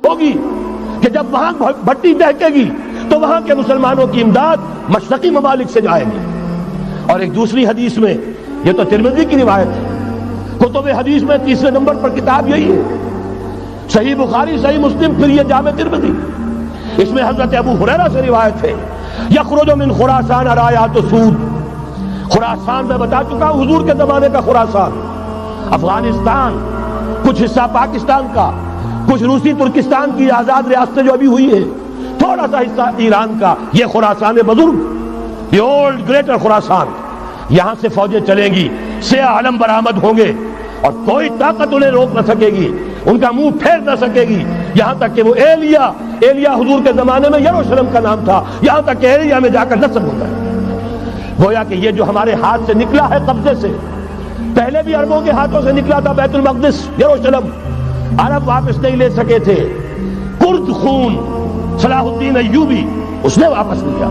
ہوگی کہ جب وہاں بھٹی دہکے گی تو وہاں کے مسلمانوں کی امداد مشرقی ممالک سے جائے گی. اور ایک دوسری حدیث میں، یہ تو ترمذی کی روایت ہے، کتب حدیث میں تیسرے نمبر پر کتاب یہی ہے، صحیح بخاری، صحیح مسلم، پھر یہ جامع ترمذی. اس میں حضرت ابو ہریرہ سے روایت ہے، یخرج من خراسان رایات سود. خراسان میں بتا چکا ہوں، حضور کے زمانے کا خراسان، افغانستان، کچھ حصہ پاکستان کا، کچھ روسی ترکستان کی آزاد ریاستیں جو ابھی ہوئی ہیں، تھوڑا سا حصہ ایران کا، یہ خراسان بزرگ، یہ اولڈ گریٹر خراسان. یہاں سے فوجیں چلیں گی، سیاہ علم برآمد ہوں گے، اور کوئی طاقت انہیں روک نہ سکے گی، ان کا منہ پھیر نہ سکے گی، یہاں تک کہ وہ ایلیا حضور کے زمانے میں یروشلم کا نام تھا، یہاں تک کہ ایلیا میں جا کر نصب ہوتا ہے. گویا کہ یہ جو ہمارے ہاتھ سے نکلا ہے قبضے سے، پہلے بھی عربوں کے ہاتھوں سے نکلا تھا بیت المقدس، یروشلم، عرب واپس نہیں لے سکے تھے. کرد خون صلاح الدین ایوبی، اس نے واپس لیا.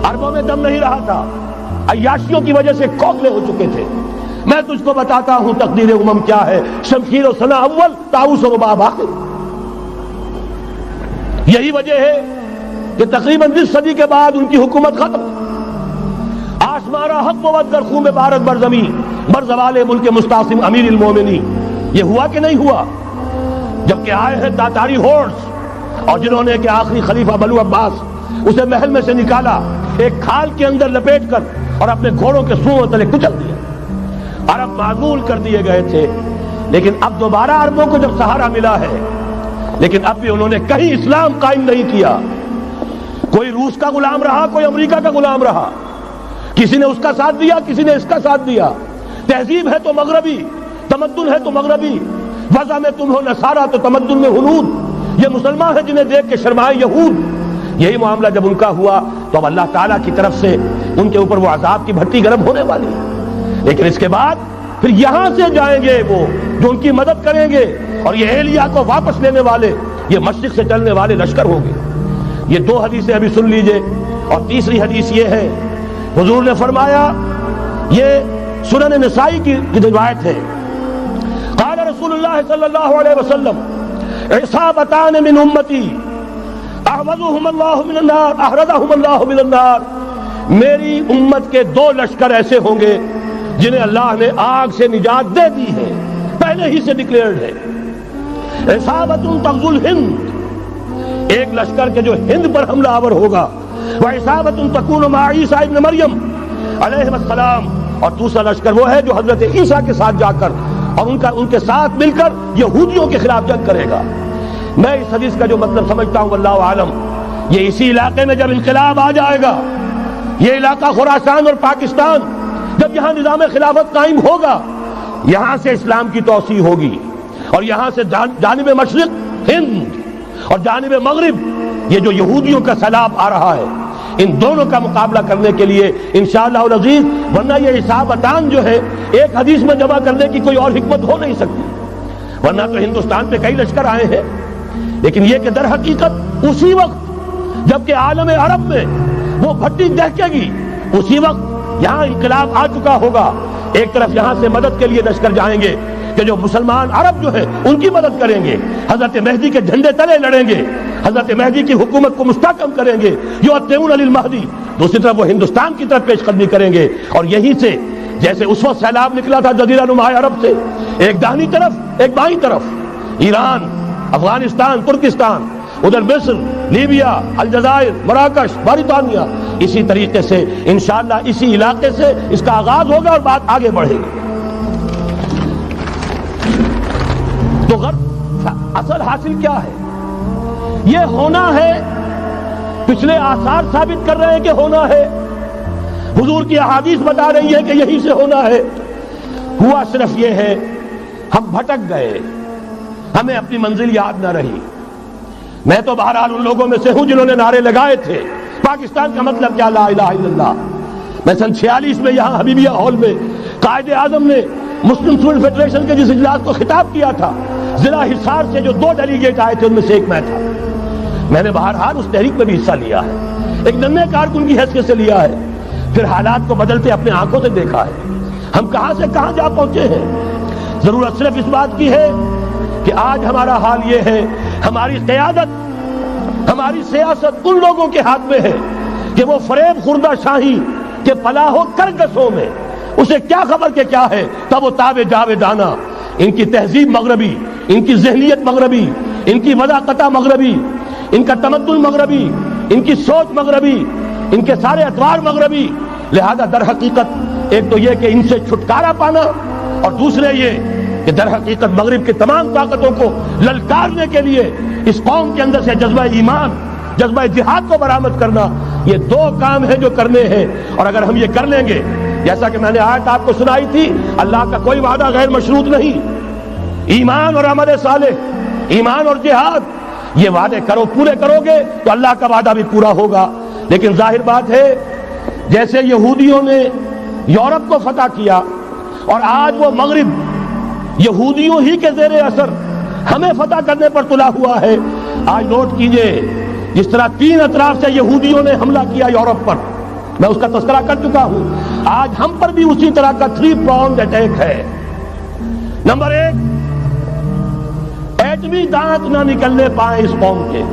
عربوں میں دم نہیں رہا تھا، عیاشیوں کی وجہ سے کھوکھلے ہو چکے تھے. میں تجھ کو بتاتا ہوں تقدیر امم کیا ہے، شمشیر و ثنا اول، طاؤس و رباب آخر. یہی وجہ ہے کہ تقریباً 20 صدی کے بعد ان کی حکومت ختم. آسمارا حق بود در خون بارت بر زمین بر زوال ملک مستعصم امیر المومنین. یہ ہوا کہ نہیں ہوا؟ جبکہ آئے ہیں تاتاری ہورس، اور جنہوں نے کہ آخری خلیفہ بنو عباس اسے محل میں سے نکالا، ایک کھال کے اندر لپیٹ کر، اور اپنے گھوڑوں کے سوؤں تلے کچل دیا. عرب معزول کر دیے گئے تھے، لیکن اب دوبارہ عربوں کو جب سہارا ملا ہے، لیکن اب بھی انہوں نے کہیں اسلام قائم نہیں کیا. کوئی روس کا غلام رہا، کوئی امریکہ کا غلام رہا، کسی نے اس کا ساتھ دیا، کسی نے اس کا ساتھ دیا. تہذیب ہے تو مغربی، تمدن ہے تو مغربی، وضع میں تم ہو نصارہ تو تمدن میں ہنود. یہ مسلمان ہیں جنہیں دیکھ کے شرمائے یہود. یہی معاملہ جب ان کا ہوا تو اب اللہ تعالیٰ کی طرف سے ان کے اوپر وہ عذاب کی بھٹی گرم ہونے والی ہے. لیکن اس کے بعد پھر یہاں سے جائیں گے وہ جو ان کی مدد کریں گے، اور یہ ایلیا کو واپس لینے والے، یہ مشرق سے چلنے والے لشکر ہوں گے. یہ 2 حدیثیں ابھی سن لیجئے. اور تیسری حدیث یہ ہے، حضور نے فرمایا، یہ سنن نسائی کی روایت ہے، قال رسول اللہ صلی اللہ علیہ وسلم، عصابتان من امتی احفظهم اللہ من النار احرزهم اللہ من النار. میری امت کے 2 لشکر ایسے ہوں گے جنہیں اللہ نے آگ سے نجات دے دی ہے، پہلے ہی سے ڈکلیئرڈ ہے. عصابت تغزو الہند، ایک لشکر کے جو ہند پر حملہ آور ہوگا، وعصابت تکون مع عیسیٰ ابن مریم علیہ السلام، اور دوسرا لشکر وہ ہے جو حضرت عیسیٰ کے ساتھ جا کر اور ان کے ساتھ مل کر یہودیوں کے خلاف جنگ کرے گا. میں اس حدیث کا جو مطلب سمجھتا ہوں واللہ عالم، یہ اسی علاقے میں جب انقلاب آ جائے گا، یہ علاقہ خراسان اور پاکستان، جب یہاں نظام خلافت قائم ہوگا، یہاں سے اسلام کی توسیع ہوگی، اور یہاں سے جانب مشرق ہند اور جانب مغرب یہ جو یہودیوں کا سیلاب آ رہا ہے، ان دونوں کا مقابلہ کرنے کے لیے انشاءاللہ العزیز، ورنہ یہ عصابتان جو ہے ایک حدیث میں جمع کرنے کی کوئی اور حکمت ہو نہیں سکتی. ورنہ تو ہندوستان پہ کئی لشکر آئے ہیں، لیکن یہ کہ در حقیقت اسی وقت جب کہ عالم عرب میں وہ بھٹی دہکے گی، اسی وقت یہاں انقلاب آ چکا ہوگا. ایک طرف یہاں سے مدد کے لیے لشکر جائیں گے کہ جو مسلمان عرب جو ہیں ان کی مدد کریں گے، حضرت مہدی کے جھنڈے تلے لڑیں گے، حضرت مہدی کی حکومت کو مستحکم کریں گے، یؤتون للمہدی. دوسری طرف وہ ہندوستان کی طرف پیش قدمی کریں گے، اور یہیں سے جیسے اس وقت سیلاب نکلا تھا جزیرہ نما عرب سے، ایک داہنی طرف ایک بائیں طرف، ایران، افغانستان، ترکستان، ادھر مصر، لیبیا، الجزائر، مراکش، برطانیہ، اسی طریقے سے انشاءاللہ اسی علاقے سے اس کا آغاز ہوگا اور بات آگے بڑھے گی. تو اصل حاصل کیا ہے؟ یہ ہونا ہے، پچھلے آثار ثابت کر رہے ہیں کہ ہونا ہے، حضور کی احادیث بتا رہی ہے کہ یہی سے ہونا ہے. ہوا صرف یہ ہے ہم بھٹک گئے، ہمیں اپنی منزل یاد نہ رہی. میں تو بہرحال ان لوگوں میں سے ہوں جنہوں نے نعرے لگائے تھے پاکستان کا مطلب کیا، لا الہ الا اللہ. میں سن 46 میں یہاں حبیبیہ ہال میں قائد اعظم نے مسلم اسٹوڈنٹ فیڈریشن کے جس اجلاس کو خطاب کیا تھا، ضلع حصار سے جو 2 ڈیلیگیٹ آئے تھے ان میں سے ایک میں تھا. میں نے بہرحال اس تحریک میں بھی حصہ لیا ہے، ایک ننھے کارکن کی حیثیت سے لیا ہے، پھر حالات کو بدلتے اپنے آنکھوں سے دیکھا ہے. ہم کہاں سے کہاں جا پہنچے ہیں. ضرورت صرف اس بات کی ہے کہ آج ہمارا حال یہ ہے ہماری قیادت، ہماری سیاست ان لوگوں کے ہاتھ میں ہے کہ وہ فریب خوردہ شاہی کے فلاح و کرکسوں میں اسے کیا خبر کہ کیا ہے، تب وہ تابع جاویدانہ، ان کی تہذیب مغربی، ان کی ذہنیت مغربی، ان کی وضاقتہ مغربی، ان کا تمدن مغربی، ان کی سوچ مغربی، ان کے سارے اطوار مغربی. لہذا در حقیقت ایک تو یہ کہ ان سے چھٹکارا پانا، اور دوسرے یہ کہ در حقیقت مغرب کی تمام طاقتوں کو للکارنے کے لیے اس قوم کے اندر سے جذبہ ایمان، جذبہ جہاد کو برآمد کرنا، یہ دو کام ہیں جو کرنے ہیں. اور اگر ہم یہ کر لیں گے، جیسا کہ میں نے آیت آپ کو سنائی تھی، اللہ کا کوئی وعدہ غیر مشروط نہیں. ایمان اور عمل صالح، ایمان اور جہاد، یہ وعدے پورے کرو گے تو اللہ کا وعدہ بھی پورا ہوگا. لیکن ظاہر بات ہے جیسے یہودیوں نے یورپ کو فتح کیا اور آج وہ مغرب یہودیوں ہی کے زیر اثر ہمیں فتح کرنے پر تلا ہوا ہے. آج نوٹ کیجئے جس طرح 3 اطراف سے یہودیوں نے حملہ کیا یورپ پر، میں اس کا تذکرہ کر چکا ہوں، آج ہم پر بھی اسی طرح کا 3 pronged اٹیک ہے. نمبر 1، ایٹمی دانت نہ نکلنے پائیں اس قوم کے،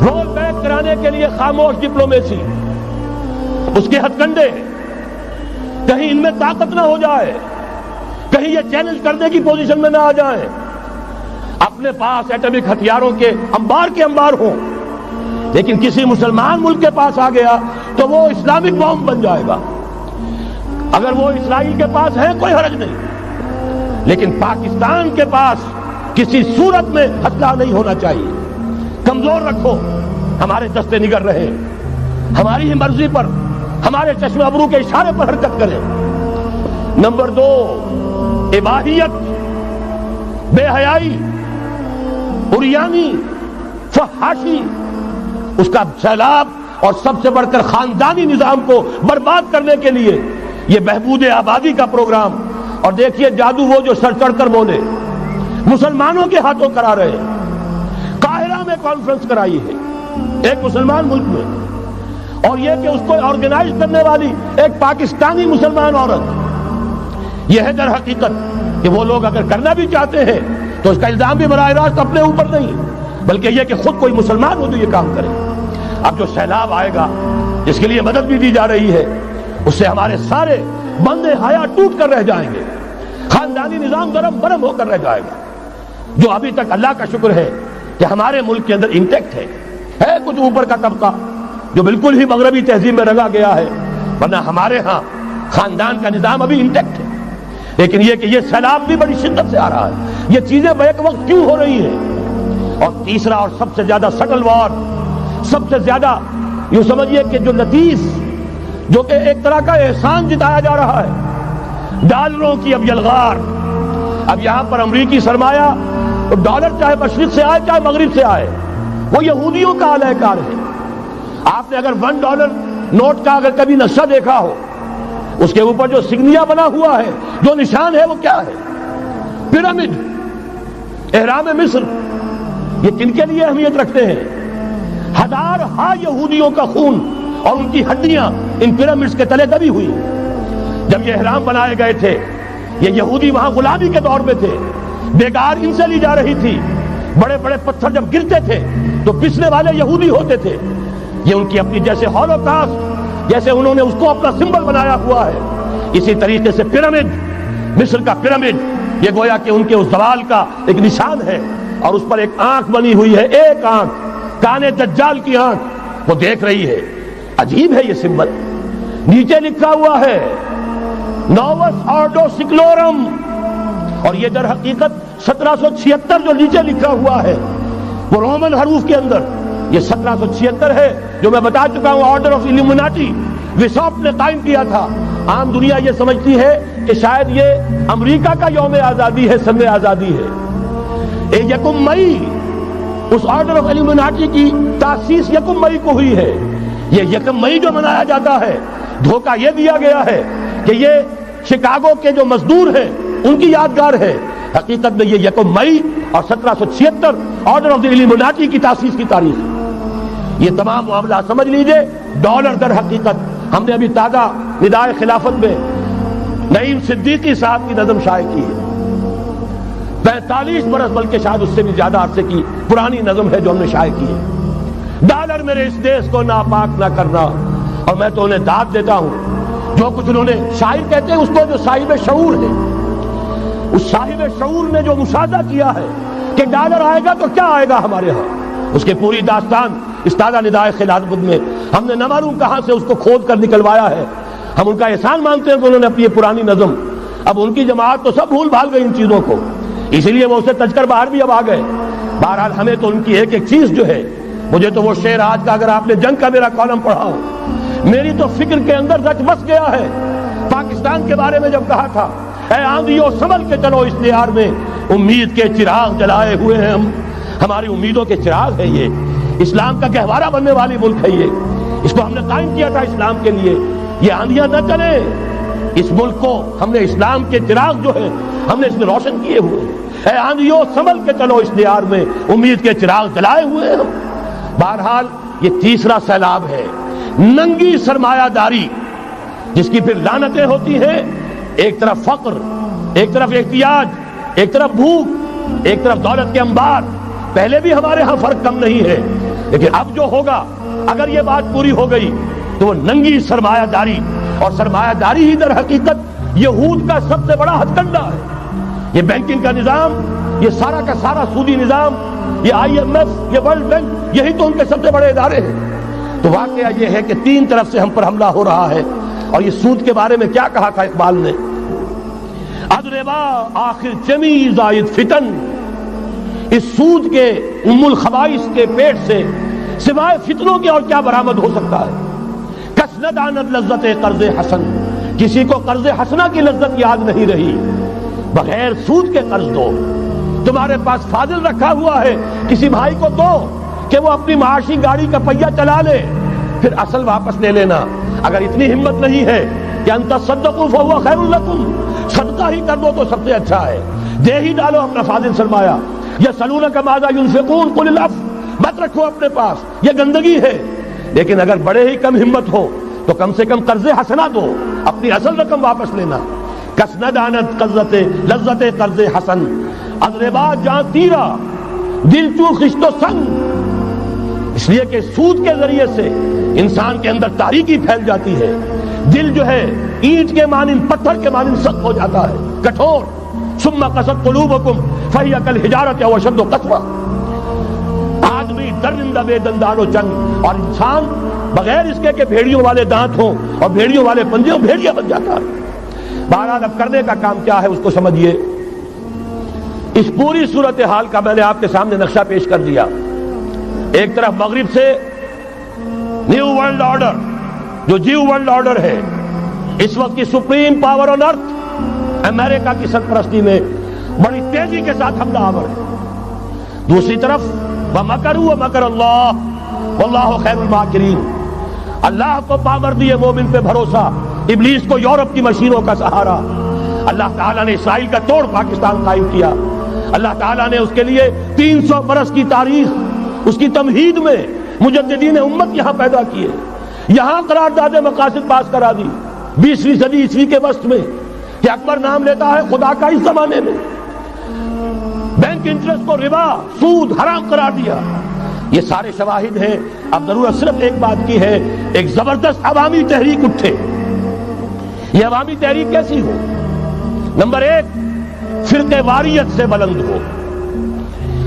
رول بیک کرانے کے لیے خاموش ڈپلومیسی، اس کے ہتھ کنڈے، کہیں ان میں طاقت نہ ہو جائے، کہیں یہ چیلنج کرنے کی پوزیشن میں نہ آ جائیں، اپنے پاس ایٹمک ہتھیاروں کے انبار ہوں. لیکن کسی مسلمان ملک کے پاس آ گیا تو وہ اسلامک بوم بن جائے گا. اگر وہ اسرائیل کے پاس ہے کوئی حرج نہیں، لیکن پاکستان کے پاس کسی صورت میں ہتھیار نہیں ہونا چاہیے. کمزور رکھو، ہمارے دستے نگر رہے، ہماری ہی مرضی پر، ہمارے چشم ابرو کے اشارے پر حرکت کریں. نمبر 2، اباحیت، بے حیائی، عریانی، فحاشی، اس کا سیلاب، اور سب سے بڑھ کر خاندانی نظام کو برباد کرنے کے لیے یہ بہبود آبادی کا پروگرام. اور دیکھیے جادو وہ جو سر چڑھ کر بولے مسلمانوں کے ہاتھوں کرا رہے ہیں. قاہرہ میں کانفرنس کرائی ہے ایک مسلمان ملک میں، اور یہ کہ اس کو آرگنائز کرنے والی ایک پاکستانی مسلمان عورت. یہ ہے در حقیقت کہ وہ لوگ اگر کرنا بھی چاہتے ہیں تو اس کا الزام بھی براہ راست اپنے اوپر نہیں، بلکہ یہ کہ خود کوئی مسلمان ہو جو یہ کام کرے. اب جو سیلاب آئے گا جس کے لیے مدد بھی دی جا رہی ہے، اس سے ہمارے سارے بندے حیا ٹوٹ کر رہ جائیں گے، خاندانی نظام گرم برم ہو کر رہ جائے گا. جو ابھی تک اللہ کا شکر ہے کہ ہمارے ملک کے اندر انٹیکٹ ہے کچھ اوپر کا طبقہ جو بالکل ہی مغربی تہذیب میں رنگا گیا ہے، ورنہ ہمارے ہاں خاندان کا نظام ابھی انٹیکٹ ہے. لیکن یہ کہ یہ سیلاب بھی بڑی شدت سے آ رہا ہے، یہ چیزیں بیک وقت کیوں ہو رہی ہیں. اور تیسرا اور سب سے زیادہ سٹل وار، سب سے زیادہ یوں سمجھیے کہ جو لطیف، جو کہ ایک طرح کا احسان جتایا جا رہا ہے، ڈالروں کی اب یلغار. اب یہاں پر امریکی سرمایہ، ڈالر چاہے مشرق سے آئے چاہے مغرب سے آئے، وہ یہودیوں کا اعلی کار ہے. آپ نے اگر $1 نوٹ کا اگر کبھی نقشہ دیکھا ہو، اس کے اوپر جو سگنیا بنا ہوا ہے، جو نشان ہے، وہ کیا ہے؟ پیرامڈ، احرام مصر. یہ کن کے لیے اہمیت رکھتے ہیں؟ ہزارہا یہودیوں کا خون اور ان کی ہڈیاں ان پیرامڈز کے تلے دبی ہوئی. جب یہ احرام بنائے گئے تھے، یہ یہودی وہاں غلامی کے دور میں تھے، بیگار ان سے لی جا رہی تھی. بڑے بڑے پتھر جب گرتے تھے تو پسنے والے یہودی ہوتے تھے. یہ ان کی اپنی جیسے ہولوکاسٹ، جیسے انہوں نے اس کو اپنا سمبل بنایا ہوا ہے، اسی طریقے سے پیرامڈ، مصر کا پیرامڈ، یہ گویا کہ ان کے اس زوال کا ایک نشان ہے. اور اس پر ایک آنکھ بنی ہوئی ہے، ایک آنکھ، کانے دجال کی آنکھ، وہ دیکھ رہی ہے. عجیب ہے یہ سمبل. نیچے لکھا ہوا ہے نووس آرڈو سکلورم، اور یہ در حقیقت 1776 جو نیچے لکھا ہوا ہے وہ رومن حروف کے اندر یہ 1776 ہے، جو میں بتا چکا ہوں آرڈر آف ایلومیناٹی وساپ نے قائم کیا تھا. عام دنیا یہ سمجھتی ہے کہ شاید یہ امریکہ کا یوم آزادی ہے، سن آزادی ہے. 1 مئی اس آرڈر آف ایلومیناٹی کی تاسیس 1 مئی کو ہوئی ہے. یہ 1 مئی جو منایا جاتا ہے، دھوکہ یہ دیا گیا ہے کہ یہ شکاگو کے جو مزدور ہیں ان کی یادگار ہے. حقیقت میں یہ 1 مئی اور 1776 آرڈر آف دی ایلومیناٹی کی تاسیس کی تاریخ ہے. یہ تمام معاملہ سمجھ لیجئے. ڈالر در حقیقت ہم نے ابھی تازہ ندائے خلافت میں نعیم صدیقی صاحب کی نظم شائع کی ہے. 45 برس بلکہ شاید اس سے بھی زیادہ عرصے کی پرانی نظم ہے جو ہم نے شائع کی ہے۔ ڈالر میرے اس دیش کو ناپاک نہ کرنا، اور میں تو انہیں داد دیتا ہوں جو کچھ انہوں نے، شاعر کہتے ہیں اس کو جو صاحب شعور ہے، اس صاحب شعور نے جو مشاہدہ کیا ہے کہ ڈالر آئے گا تو کیا آئے گا ہمارے ہاں، اس کے پوری داستان اس تازہ ندائے خلافت میں ہم نے نہ معلوم کہاں سے اس کو کھود کر نکلوایا ہے۔ ہم ان کا احسان مانتے ہیں کہ انہوں نے اپنی یہ پرانی نظم، اب ان کی جماعت تو سب بھول بھال گئی ان چیزوں کو، اسی لیے وہ اسے تج کر باہر بھی اب آ گئے۔ بہرحال ہمیں تو ان کی ایک ایک چیز جو ہے، مجھے تو وہ شعر آج کا، اگر آپ نے جنگ کا میرا کالم پڑھا ہو، میری تو فکر کے اندر رچ بس گیا ہے۔ پاکستان کے بارے میں جب کہا تھا، اے آندھیوں سنبھل کے چلو اس دیار میں، امید کے چراغ جلائے ہوئے ہیں ہم، ہماری امیدوں کے چراغ ہے یہ، اسلام کا گہوارہ بننے والی ملک ہے یہ، اس کو ہم نے قائم کیا تھا اسلام کے لیے، یہ آندھیاں نہ چلیں، اس ملک کو ہم نے اسلام کے چراغ جو ہے ہم نے اس میں روشن کیے ہوئے ہیں۔ اے آندھیوں سنبھل کے چلو اس دیار میں، امید کے چراغ جلائے ہوئے ہیں ہم۔ بہرحال یہ تیسرا سیلاب ہے، ننگی سرمایہ داری، جس کی پھر لعنتیں ہوتی ہیں، ایک طرف فقر، ایک طرف احتیاج، ایک طرف بھوک، ایک طرف دولت کے انبار۔ پہلے بھی ہمارے ہاں فرق کم نہیں ہے، لیکن اب جو ہوگا، اگر یہ بات پوری ہو گئی تو وہ ننگی سرمایہ داری، اور سرمایہ داری ہی در حقیقت یہود کا سب سے بڑا ہتھ کنڈا ہے۔ یہ بینکنگ کا نظام، یہ سارا کا سارا سودی نظام، یہ IMF، یہ ورلڈ بینک، یہی تو ان کے سب سے بڑے ادارے ہیں۔ تو واقعہ یہ ہے کہ تین طرف سے ہم پر حملہ ہو رہا ہے۔ اور یہ سود کے بارے میں کیا کہا تھا اقبال نے؟ ادربا آخر چمی زائد فتن، اس سود کے ام الخبائث کے پیٹ سے سوائے فتنوں کے اور کیا برآمد ہو سکتا ہے؟ کس نہ داند لذت قرض حسن، کسی کو قرض حسنہ کی لذت یاد نہیں رہی، بغیر سود کے قرض دو۔ تمہارے پاس فاضل رکھا ہوا ہے، کسی بھائی کو دو کہ وہ اپنی معاشی گاڑی کا پہیہ چلا لے، پھر اصل واپس لے لینا۔ اگر اتنی ہمت نہیں ہے کہ ان تصدقوا فهو خیر لکم، صدقہ ہی کر دو تو سب سے اچھا ہے، دے ہی ڈالو اپنا فاضل سرمایہ۔ یسألونک ماذا ينفقون قل العفو، مت رکھو اپنے پاس، یہ گندگی ہے۔ لیکن اگر بڑے ہی کم ہمت ہو تو کم سے کم قرض حسنہ دو، اپنی اصل رقم واپس لینا۔ کس نہ دانت لذت قرض حسن، اضربا جاں تیرا دل چو خشت و سنگ، اس لیے کہ سود کے ذریعے سے انسان کے اندر تاریکی پھیل جاتی ہے، دل جو ہے اینٹ کے مانند، پتھر کے مانند سخت ہو جاتا ہے، کٹھور۔ ثم قست قلوبکم فہی کالحجارۃ او اشد قسوہ، آدمی درندہ بے دندان و چنگ، اور انسان بغیر اس کے کہ بھیڑیوں والے دانت ہوں اور بھیڑیوں والے پنجے ہوں، بھیڑیا بن جاتا ہے۔ بہرحال اب کرنے کا کام کیا ہے اس کو سمجھیے۔ اس پوری صورتحال کا میں نے آپ کے سامنے نقشہ پیش کر دیا۔ ایک طرف مغرب سے نیو ورلڈ آرڈر، جو جیو ورلڈ آرڈر ہے، اس وقت کی سپریم پاور آن ارتھ، امریکہ کی سرپرستی میں بڑی تیزی کے ساتھ حملہ آور ہے۔ دوسری طرف وَمَكَرُوا وَمَكَرَ اللَّهُ وَاللَّهُ خَيْرُ الْمَاكِرِينَ، اللہ کو پامردی مومن پہ بھروسہ، ابلیس کو یورپ کی مشینوں کا سہارا۔ اللہ تعالیٰ نے اسرائیل کا توڑ پاکستان قائم کیا، اللہ تعالیٰ نے اس کے لیے 300 برس کی تاریخ، اس کی تمہید میں مجددین امت یہاں پیدا کیے، یہاں قرارداد مقاصد پاس کرا دی 20ویں صدی عیسوی کے وسط میں، کہ اکبر نام لیتا ہے خدا کا اس زمانے میں، بینک انٹرسٹ کو ربا، سود حرام قرار دیا۔ یہ سارے شواہد ہیں۔ اب ضرورت صرف ایک بات کی ہے، ایک زبردست عوامی تحریک اٹھے۔ یہ عوامی تحریک کیسی ہو؟ نمبر 1، فرقہ واریت سے بلند ہو۔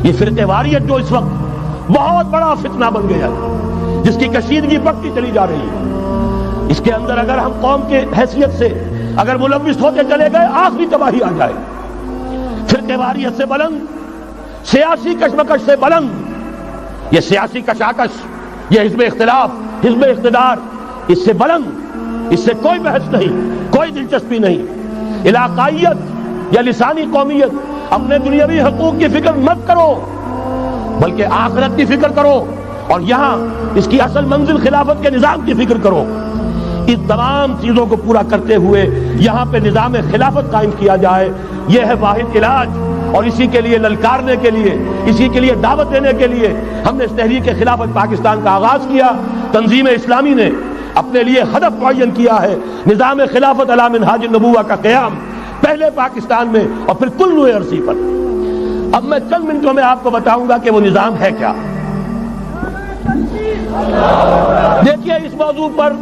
یہ فرقہ واریت جو اس وقت بہت بڑا فتنہ بن گیا ہے، جس کی کشیدگی بڑھتی چلی جا رہی ہے، اس کے اندر اگر ہم قوم کے حیثیت سے اگر ملوث ہوتے چلے گئے، آخری تباہی آ جائے۔ فرقہ واریت سے بلند، سیاسی کشمکش سے بلند، یہ سیاسی کشاکش، یہ حزب اختلاف، حزب اقتدار، اس سے بلند، اس سے کوئی بحث نہیں، کوئی دلچسپی نہیں۔ علاقائیت یا لسانی قومیت، اپنے دنیاوی حقوق کی فکر مت کرو، بلکہ آخرت کی فکر کرو، اور یہاں اس کی اصل منزل خلافت کے نظام کی فکر کرو۔ ان تمام چیزوں کو پورا کرتے ہوئے یہاں پہ نظام خلافت قائم کیا جائے، یہ ہے واحد علاج۔ اور اسی کے لیے للکارنے کے لیے، اسی کے لیے دعوت دینے کے لیے ہم نے اس تحریک خلافت پاکستان کا آغاز کیا۔ تنظیم اسلامی نے اپنے لیے ہدف معین کیا ہے، نظام خلافت علی منہاج النبوہ کا قیام، پہلے پاکستان میں اور پھر کل نوع ارضی پر۔ اب میں چند منٹوں میں آپ کو بتاؤں گا کہ وہ نظام ہے کیا. دیکھیے اس موضوع پر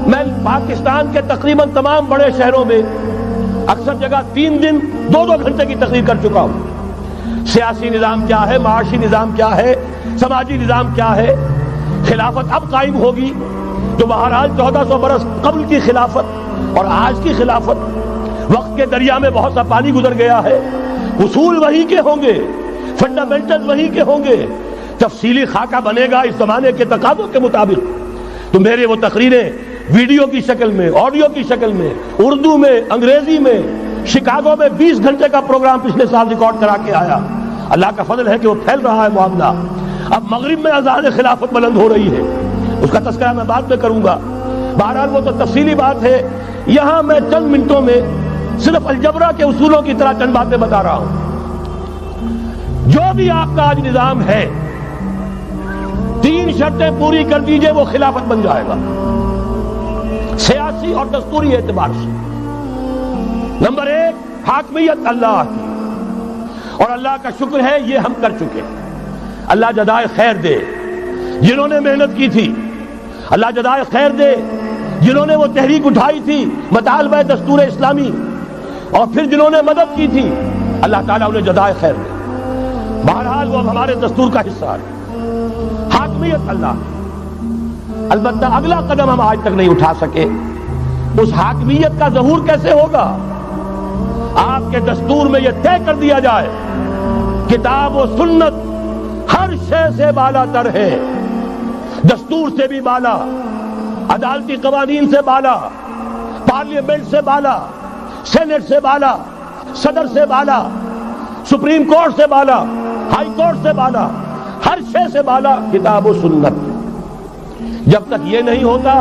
میں پاکستان کے تقریباً تمام بڑے شہروں میں اکثر جگہ 3 دن 2 گھنٹے کی تقریر کر چکا ہوں. سیاسی نظام کیا ہے، معاشی نظام کیا ہے، سماجی نظام کیا ہے، خلافت اب قائم ہوگی جو بہرحال 1400 برس قبل کی خلافت اور آج کی خلافت، وقت کے دریا میں بہت سا پانی گزر گیا ہے. اصول وہی کے ہوں گے، فنڈامنٹل وہی کے ہوں گے، تفصیلی خاکہ بنے گا اس زمانے کے تقاضوں کے مطابق. تو میرے وہ تقریریں ویڈیو کی شکل میں، آڈیو کی شکل میں، اردو میں، انگریزی میں، شکاگو میں 20 گھنٹے کا پروگرام پچھلے سال ریکارڈ کرا کے آیا. اللہ کا فضل ہے کہ وہ پھیل رہا ہے معاملہ. اب مغرب میں اذان خلافت بلند ہو رہی ہے، اس کا تذکرہ میں بعد میں کروں گا. بہرحال وہ تو تفصیلی بات ہے. یہاں میں چند منٹوں میں صرف الجبرا کے اصولوں کی طرح چند باتیں بتا رہا ہوں. جو بھی آپ کا آج نظام ہے 3 شرطیں پوری کر دیجئے وہ خلافت بن جائے گا سیاسی اور دستوری اعتبار سے. نمبر 1 حاکمیت اللہ کی، اور اللہ کا شکر ہے یہ ہم کر چکے. اللہ جزائے خیر دے جنہوں نے محنت کی تھی، اللہ جزائے خیر دے جنہوں نے وہ تحریک اٹھائی تھی مطالبہ دستور اسلامی، اور پھر جنہوں نے مدد کی تھی اللہ تعالیٰ انہیں جزائے خیر دے. بہرحال وہ ہمارے دستور کا حصہ ہے. حاکمیت اللہ. البتہ اگلا قدم ہم آج تک نہیں اٹھا سکے. اس حاکمیت کا ظہور کیسے ہوگا؟ آپ کے دستور میں یہ طے کر دیا جائے کتاب و سنت ہر شے سے بالا تر ہے، دستور سے بھی بالا، عدالتی قوانین سے بالا، پارلیمنٹ سے بالا، سینٹ سے بالا، صدر سے بالا، سپریم کورٹ سے بالا، ہائی کورٹ سے بالا، ہر شے سے بالا کتاب و سنت. جب تک یہ نہیں ہوتا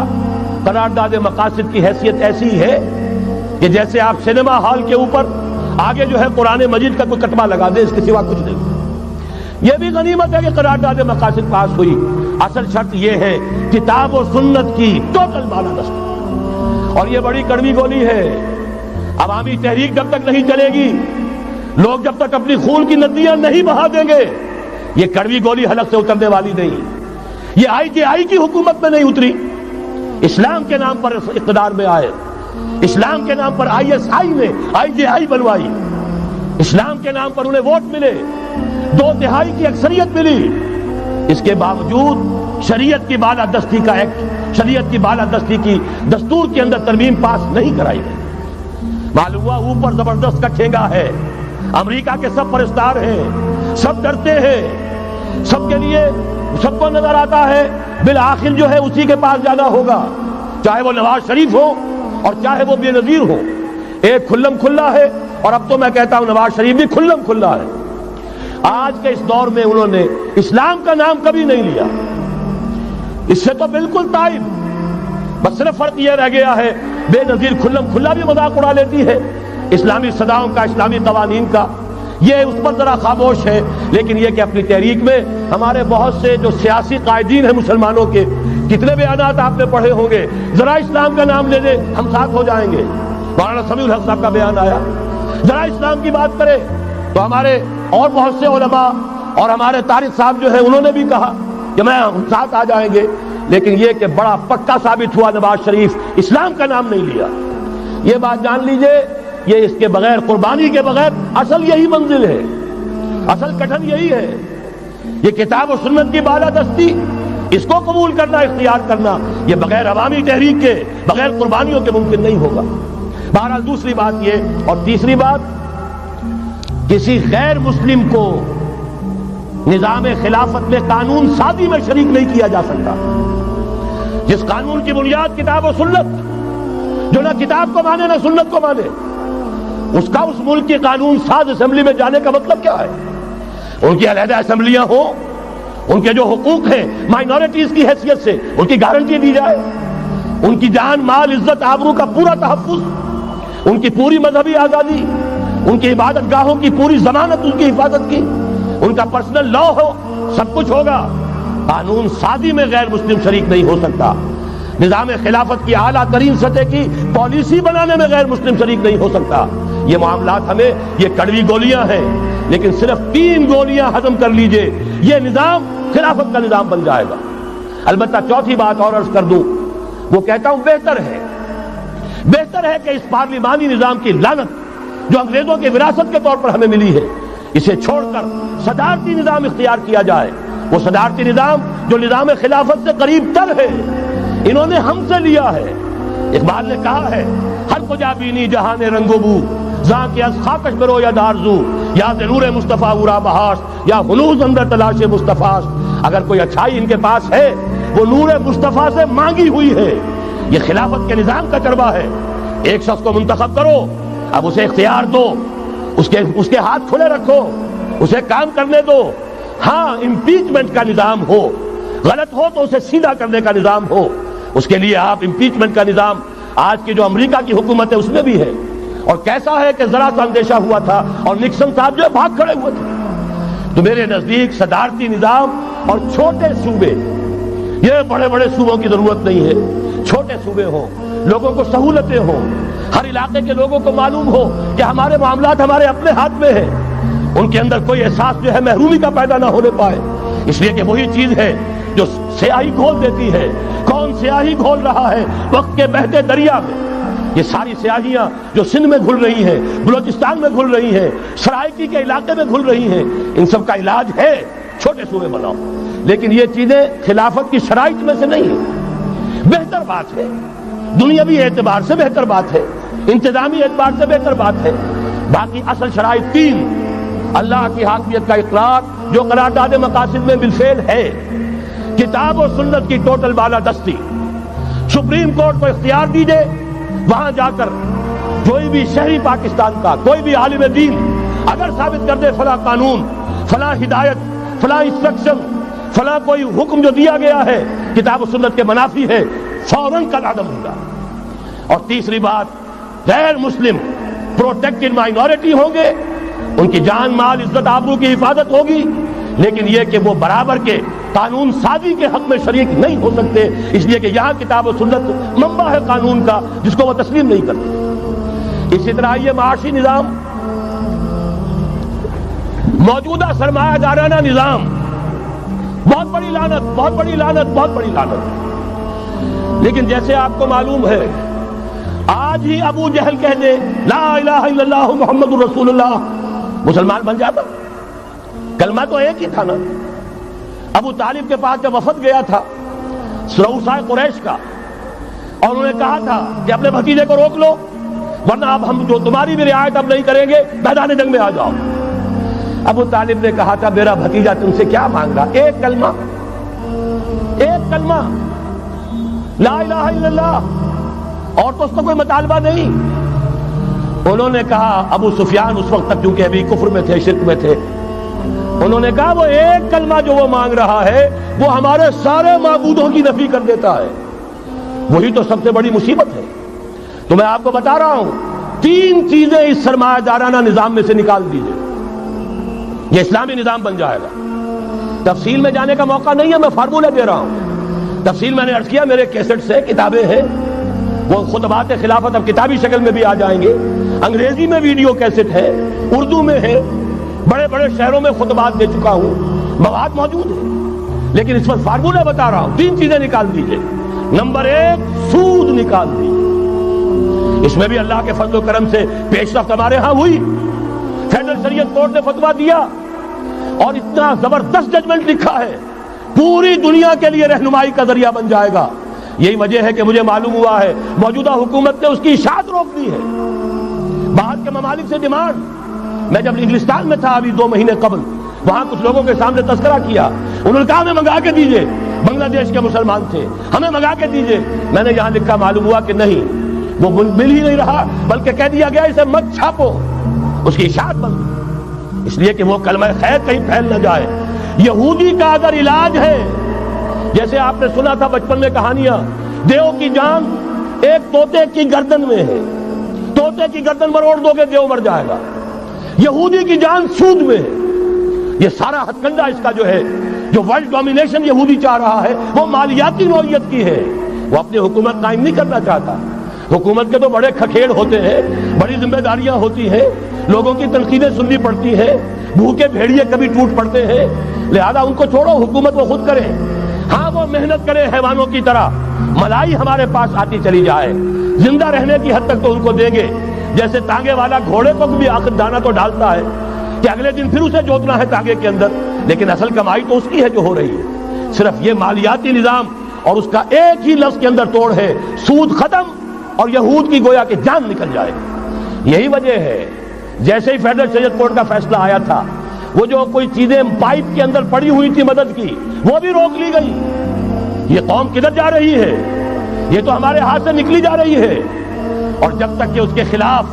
قرارداد مقاصد کی حیثیت ایسی ہے کہ جیسے آپ سینما ہال کے اوپر آگے جو ہے قرآن مجید کا کوئی کٹمہ لگا دیں، اس کے سوا کچھ نہیں. یہ بھی غنیمت ہے کہ قرارداد مقاصد پاس ہوئی. اصل شرط یہ ہے کتاب و سنت کی ٹوٹل بالادستی. اور یہ بڑی کڑوی گولی ہے. عوامی تحریک جب تک نہیں چلے گی، لوگ جب تک اپنی خون کی ندیاں نہیں بہا دیں گے، یہ کڑوی گولی حلق سے اترنے والی نہیں. یہ IJI کی حکومت میں نہیں اتری، اسلام کے نام پر اقتدار میں آئے، اسلام کے نام پر ISI نے IJI بنوائی، اسلام کے نام پر انہیں ووٹ ملے، 2/3 کی اکثریت ملی. اس کے باوجود شریعت کی بالادستی کا ایکٹ، شریعت کی بالادستی کی دستور کے اندر ترمیم پاس نہیں کرائی گئی. معلوم ہوا اوپر زبردست کا ٹھینگا ہے، امریکہ کے سب پرستار ہیں، سب ڈرتے ہیں، سب کے لیے سب کو نظر آتا ہے بالآخر جو ہے اسی کے پاس جانا ہوگا، چاہے وہ نواز شریف ہو اور چاہے وہ بے نظیر ہو. ایک کھلم کھلا ہے، اور اب تو میں کہتا ہوں نواز شریف بھی کھلم کھلا ہے. آج کے اس دور میں انہوں نے اسلام کا نام کبھی نہیں لیا، اس سے تو بالکل تائب. بس صرف فرق یہ رہ گیا ہے بے نظیر کھلم کھلا بھی مذاق اڑا لیتی ہے اسلامی صداؤں کا، اسلامی قوانین کا. یہ اس پر ذرا خاموش ہے. لیکن یہ کہ اپنی تحریک میں ہمارے بہت سے جو سیاسی قائدین ہیں مسلمانوں کے، کتنے بیانات آپ نے پڑھے ہوں گے، ذرا اسلام کا نام لے لیں ہم ساتھ ہو جائیں گے. مولانا سمیع الحق صاحب کا بیان آیا، ذرا اسلام کی بات کرے تو ہمارے اور بہت سے علماء اور ہمارے طارق صاحب جو ہے انہوں نے بھی کہا کہ میں ہم ساتھ آ جائیں گے. لیکن یہ کہ بڑا پکا ثابت ہوا نواز شریف اسلام کا نام نہیں لیا. یہ بات جان لیجئے، یہ اس کے بغیر، قربانی کے بغیر اصل یہی منزل ہے، اصل کٹھن یہی ہے. یہ کتاب و سنت کی بالادستی، اس کو قبول کرنا، اختیار کرنا، یہ بغیر عوامی تحریک کے، بغیر قربانیوں کے ممکن نہیں ہوگا. بہرحال دوسری بات یہ، اور تیسری بات، کسی غیر مسلم کو نظام خلافت میں قانون سازی میں شریک نہیں کیا جا سکتا. جس قانون کی بنیاد کتاب و سنت، جو نہ کتاب کو مانے نہ سنت کو مانے، اس کا اس ملک کی قانون ساز اسمبلی میں جانے کا مطلب کیا ہے؟ ان کی علیحدہ اسمبلیاں ہوں، ان کے جو حقوق ہیں مائنورٹیز کی حیثیت سے ان کی گارنٹی دی جائے، ان کی جان، مال، عزت، آبرو کا پورا تحفظ، ان کی پوری مذہبی آزادی، ان کی عبادت گاہوں کی پوری ضمانت، ان کی حفاظت کی، ان کا پرسنل لا ہو، سب کچھ ہوگا. قانون سازی میں غیر مسلم شریک نہیں ہو سکتا. نظام خلافت کی اعلیٰ ترین سطح کی پالیسی بنانے میں غیر مسلم شریک نہیں ہو سکتا. یہ معاملات ہمیں، یہ کڑوی گولیاں ہیں، لیکن صرف 3 گولیاں ہضم کر لیجئے، یہ نظام خلافت کا نظام بن جائے گا۔ البتہ چوتھی بات اور عرض کر دوں، وہ کہتا ہوں بہتر ہے کہ اس پارلیمانی نظام کی لعنت جو انگریزوں کی وراثت کے طور پر ہمیں ملی ہے، اسے چھوڑ کر صدارتی نظام اختیار کیا جائے۔ وہ صدارتی نظام جو نظام خلافت سے قریب تر ہے، انہوں نے ہم سے لیا ہے۔ اقبال نے کہا ہے، ہر کجا بینی جہان رنگ و بو، زاں کے از خاکش برو یا دارزو، یا ضرور مصطفیٰ ورا بہاش، یا ہنوز اندر تلاش مصطفیٰ۔ اگر کوئی اچھائی ان کے پاس ہے، وہ نور مصطفیٰ سے مانگی ہوئی ہے۔ یہ خلافت کے نظام کا چربا ہے۔ ایک شخص کو منتخب کرو، اب اسے اختیار دو، اس کے ہاتھ کھلے رکھو، اسے کام کرنے دو۔ ہاں، امپیچمنٹ کا نظام ہو، غلط ہو تو اسے سیدھا کرنے کا نظام ہو۔ اس کے لیے آپ امپیچمنٹ کا نظام آج کی جو امریکہ کی حکومت ہے اس میں بھی ہے، اور کیسا ہے کہ ذرا سا اندیشہ ہوا تھا اور نکسن صاحب جو بھاگ کھڑے ہوئے تھے۔ تو میرے نزدیک صدارتی نظام اور چھوٹے صوبے، یہ بڑے بڑے صوبوں کی ضرورت نہیں ہے، چھوٹے صوبے ہوں، لوگوں کو سہولتیں ہوں، ہر علاقے کے لوگوں کو معلوم ہو کہ ہمارے معاملات ہمارے اپنے ہاتھ میں ہیں، ان کے اندر کوئی احساس جو ہے محرومی کا پیدا نہ ہونے پائے، اس لیے کہ وہی چیز ہے جو سیاہی گھول دیتی ہے۔ کون سیاہی گھول رہا ہے وقت کے بہتے دریا میں؟ یہ ساری سیاہیاں جو سندھ میں گھل رہی ہیں، بلوچستان میں گھل رہی ہیں، سرائکی کے علاقے میں گھل رہی ہیں، ان سب کا علاج ہے چھوٹے صوبے بناؤ۔ لیکن یہ چیزیں خلافت کی شرائط میں سے نہیں ہیں۔ بہتر بات ہے، دنیاوی اعتبار سے بہتر بات ہے، انتظامی اعتبار سے بہتر بات ہے۔ باقی اصل شرائط 3: اللہ کی حاکمیت کا اقرار جو قرارداد مقاصد میں بالفعل ہے، کتاب و سنت کی ٹوٹل بالادستی، سپریم کورٹ کو اختیار دیجئے، وہاں جا کر کوئی بھی شہری پاکستان کا کوئی بھی عالم دین اگر ثابت کر دے فلاں قانون، فلاں ہدایت، فلاں انسٹرکشن، فلاں کوئی حکم جو دیا گیا ہے کتاب و سنت کے منافی ہے، فوراً قد عدم ہوگا۔ اور تیسری بات، غیر مسلم پروٹیکٹڈ مائنورٹی ہوں گے، ان کی جان مال عزت آبرو کی حفاظت ہوگی، لیکن یہ کہ وہ برابر کے قانون سازی کے حق میں شریک نہیں ہو سکتے، اس لیے کہ یہاں کتاب و سنت منبع ہے قانون کا جس کو وہ تسلیم نہیں کرتے۔ اسی طرح یہ معاشی نظام، موجودہ سرمایہ دارانہ نظام، بہت بڑی لعنت، بہت بڑی لعنت، بہت بڑی لعنت۔ لیکن جیسے آپ کو معلوم ہے، آج ہی ابو جہل کہہ دے لا الہ الا اللہ محمد الرسول اللہ، مسلمان بن جاتا؟ کلمہ تو ایک ہی تھا نا۔ ابو طالب کے پاس جب وفد گیا تھا رؤسائے قریش کا، اور انہوں نے کہا تھا کہ اپنے بھتیجے کو روک لو، ورنہ اب ہم جو تمہاری بھی رعایت اب نہیں کریں گے، میدان جنگ میں آ جاؤ۔ ابو طالب نے کہا تھا میرا بھتیجا تم سے کیا مانگ رہا؟ ایک کلمہ، ایک کلمہ لا الہ الا اللہ، اور تو اس کا کوئی مطالبہ نہیں۔ انہوں نے کہا، ابو سفیان اس وقت تک چونکہ ابھی کفر میں تھے، شرک میں تھے، انہوں نے کہا وہ ایک کلمہ جو وہ مانگ رہا ہے وہ ہمارے سارے معبودوں کی نفی کر دیتا ہے، وہی تو سب سے بڑی مصیبت ہے۔ تو میں آپ کو بتا رہا ہوں، 3 چیزیں اس سرمایہ دارانہ نظام میں سے نکال دیجئے، یہ اسلامی نظام بن جائے گا۔ تفصیل میں جانے کا موقع نہیں ہے، میں فارمولہ دے رہا ہوں۔ تفصیل میں نے عرض کیا، میرے کیسٹس ہیں، کتابیں ہیں، وہ خطبات خلافت اب کتابی شکل میں بھی آ جائیں گے، انگریزی میں ویڈیو کیسٹ ہے، اردو میں ہے، بڑے بڑے شہروں میں خطبات دے چکا ہوں، مواد موجود ہے۔ لیکن اس وقت فارمولہ بتا رہا ہوں، 3 چیزیں نکال دیجئے۔ نمبر 1، سود نکال دیجئے، اس میں بھی اللہ کے فضل و کرم سے پیش رفت ہمارے ہاں ہوئی۔ فیڈرل شریعت کورٹ نے فتویٰ دیا اور اتنا زبردست ججمنٹ لکھا ہے، پوری دنیا کے لیے رہنمائی کا ذریعہ بن جائے گا۔ یہی وجہ ہے کہ مجھے معلوم ہوا ہے موجودہ حکومت نے اس کی اشاعت روک دی ہے۔ باہر کے ممالک سے ڈیمانڈ، میں جب انگلستان میں تھا ابھی 2 مہینے قبل، وہاں کچھ لوگوں کے سامنے تذکرہ کیا، انہوں نے کہا ہمیں منگا کے دیجئے، بنگلہ دیش کے مسلمان تھے، ہمیں منگا کے دیجئے۔ میں نے یہاں لکھا، معلوم ہوا کہ نہیں، وہ مل ہی نہیں رہا، بلکہ کہہ دیا گیا اسے مت چھاپو، اس کی اشاعت بند، اس لیے کہ وہ کلمہ خیر کہیں پھیل نہ جائے۔ یہودی کا اگر علاج ہے، جیسے آپ نے سنا تھا بچپن میں کہانیاں، دیو کی جان ایک طوطے کی گردن میں ہے، طوطے کی گردن مروڑ دو گے دیو مر جائے گا۔ یہودی کی جان سود میں ہے۔ یہ سارا ہتھ کنڈا اس کا جو ہے، جو ورلڈ ڈومینیشن یہودی چاہ رہا ہے، وہ مالیاتی نوعیت کی ہے، وہ اپنی حکومت قائم نہیں کرنا چاہتا۔ حکومت کے تو بڑے کھکھیڑ ہوتے ہیں، بڑی ذمہ داریاں ہوتی ہیں، لوگوں کی تنقیدیں سننی پڑتی ہیں، بھوکے بھیڑیے کبھی ٹوٹ پڑتے ہیں، لہذا ان کو چھوڑو، حکومت وہ خود کرے. ہاں وہ محنت کرے حیوانوں کی طرح، ملائی ہمارے پاس آتی چلی جائے، زندہ رہنے کی حد تک تو ان کو دیں گے. جیسے تانگے والا گھوڑے کو بھی آخر دانا تو ڈالتا ہے کہ اگلے دن پھر اسے جوتنا ہے تانگے کے اندر، لیکن اصل کمائی تو اس کی ہے جو ہو رہی ہے. صرف یہ مالیاتی نظام اور اس کا ایک ہی لفظ کے اندر توڑ ہے، سود ختم اور یہود کی گویا کہ جان نکل جائے. یہی وجہ ہے جیسے ہی فیڈرل شریعت کورٹ کا فیصلہ آیا تھا، وہ جو کوئی چیزیں پائپ کے اندر پڑی ہوئی تھی مدد کی، وہ بھی روک لی گئی. یہ قوم کدھر جا رہی ہے؟ یہ تو ہمارے ہاتھ سے نکلی جا رہی ہے. اور جب تک کہ اس کے خلاف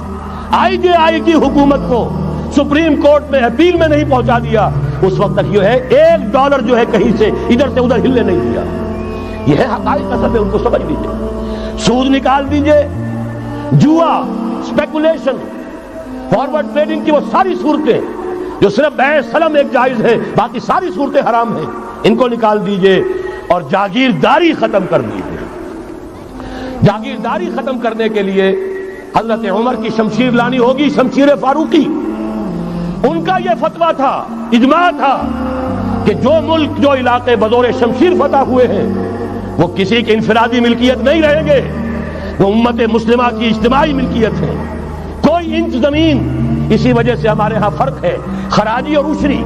IJI کی حکومت کو سپریم کورٹ میں اپیل میں نہیں پہنچا دیا، اس وقت تک یہ ہے $1 جو ہے کہیں سے ادھر سے ادھر ہلنے نہیں دیا. یہ ہے حقائق، اصل میں ان کو سمجھ لیجیے. سود نکال دیجیے، جوا، اسپیکولیشن، فارورڈ ٹریڈنگ کی وہ ساری صورتیں جو صرف بیع سلم ایک جائز ہے، باقی ساری صورتیں حرام ہیں، ان کو نکال دیجیے اور جاگیرداری ختم کر دیجیے. جاگیرداری ختم کرنے کے لیے حضرت عمر کی شمشیر لانی ہوگی، شمشیر فاروقی. ان کا یہ فتویٰ تھا، اجماع تھا کہ جو ملک، جو علاقے بزور شمشیر فتح ہوئے ہیں وہ کسی کی انفرادی ملکیت نہیں رہیں گے، وہ امت مسلمہ کی اجتماعی ملکیت ہے. کوئی انچ زمین، اسی وجہ سے ہمارے ہاں فرق ہے خراجی اور عشری.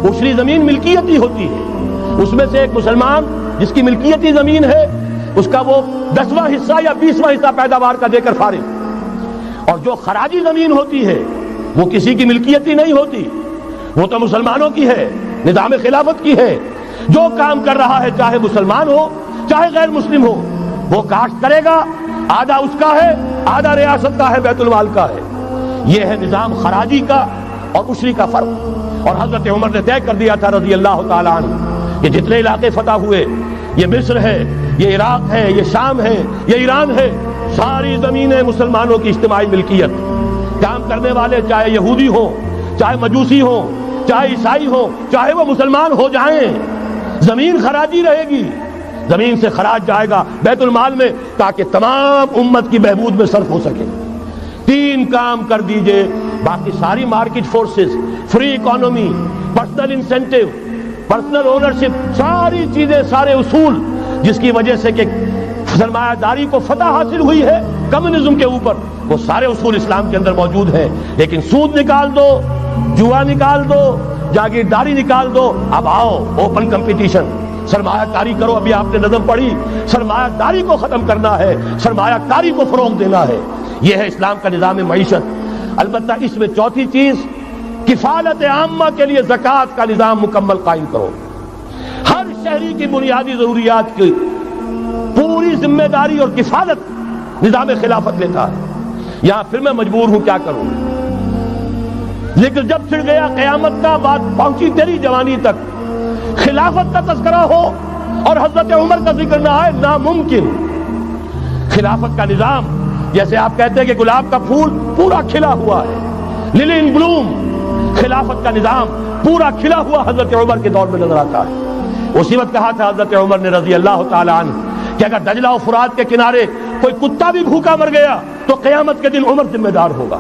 عشری زمین ملکیتی ہوتی ہے، اس میں سے ایک مسلمان جس کی ملکیتی زمین ہے اس کا وہ 10واں حصہ یا 20واں حصہ پیداوار کا دے کر فارغ. اور جو خراجی زمین ہوتی ہے وہ کسی کی ملکیتی نہیں ہوتی، وہ تو مسلمانوں کی ہے، نظام خلافت کی ہے. جو کام کر رہا ہے چاہے مسلمان ہو چاہے غیر مسلم ہو، وہ کاشت کرے گا، آدھا اس کا ہے، آدھا ریاست کا ہے، بیت المال کا ہے. یہ ہے نظام خراجی کا اور عشری کا فرق. اور حضرت عمر نے طے کر دیا تھا رضی اللہ تعالیٰ عنہ کہ جتنے علاقے فتح ہوئے، یہ مصر ہے، یہ عراق ہے، یہ شام ہے، یہ ایران ہے، ساری زمینیں مسلمانوں کی اجتماعی ملکیت. کام کرنے والے چاہے یہودی ہوں، چاہے مجوسی ہوں، چاہے عیسائی ہوں، چاہے وہ مسلمان ہو جائیں، زمین خراجی رہے گی. زمین سے خراج جائے گا بیت المال میں تاکہ تمام امت کی بہبود میں صرف ہو سکے. 3 کام کر دیجئے، باقی ساری market forces, free economy, personal incentive, personal ownership, ساری چیزیں، سارے اصول جس کی وجہ سے کہ سرمایہ داری کو فتح حاصل ہوئی ہے کمیونزم کے اوپر، وہ سارے اصول اسلام کے اندر موجود ہیں. لیکن سود نکال دو، جوا نکال دو، جاگیرداری نکال دو. اب آؤ اوپن کمپٹیشن، سرمایہ کاری کرو. ابھی آپ نے نظم پڑھی، سرمایہ داری کو ختم کرنا ہے، سرمایہ کاری کو فروغ دینا ہے. یہ ہے اسلام کا نظام معیشت. البتہ اس میں چوتھی چیز، کفالت عامہ کے لیے زکوٰۃ کا نظام مکمل قائم کرو. ہر شہری کی بنیادی ضروریات کی پوری ذمہ داری اور کفالت نظام خلافت لیتا ہے. یہاں پھر میں مجبور ہوں، کیا کروں؟ ذکر جب چھڑ گیا قیامت کا، بات پہنچی تیری جوانی تک، خلافت کا تذکرہ ہو اور حضرت عمر کا ذکر نہ آئے، ناممکن. خلافت کا نظام، جیسے آپ کہتے ہیں کہ گلاب کا پھول پورا کھلا ہوا ہے، للی ان بلوم، خلافت کا نظام پورا کھلا ہوا حضرت عمر کے دور میں نظر آتا ہے. اسی وقت کہا تھا حضرت عمر نے رضی اللہ تعالیٰ عنہ کہ اگر دجلہ و فرات کے کنارے کوئی کتا بھی بھوکا مر گیا تو قیامت کے دن عمر ذمہ دار ہوگا.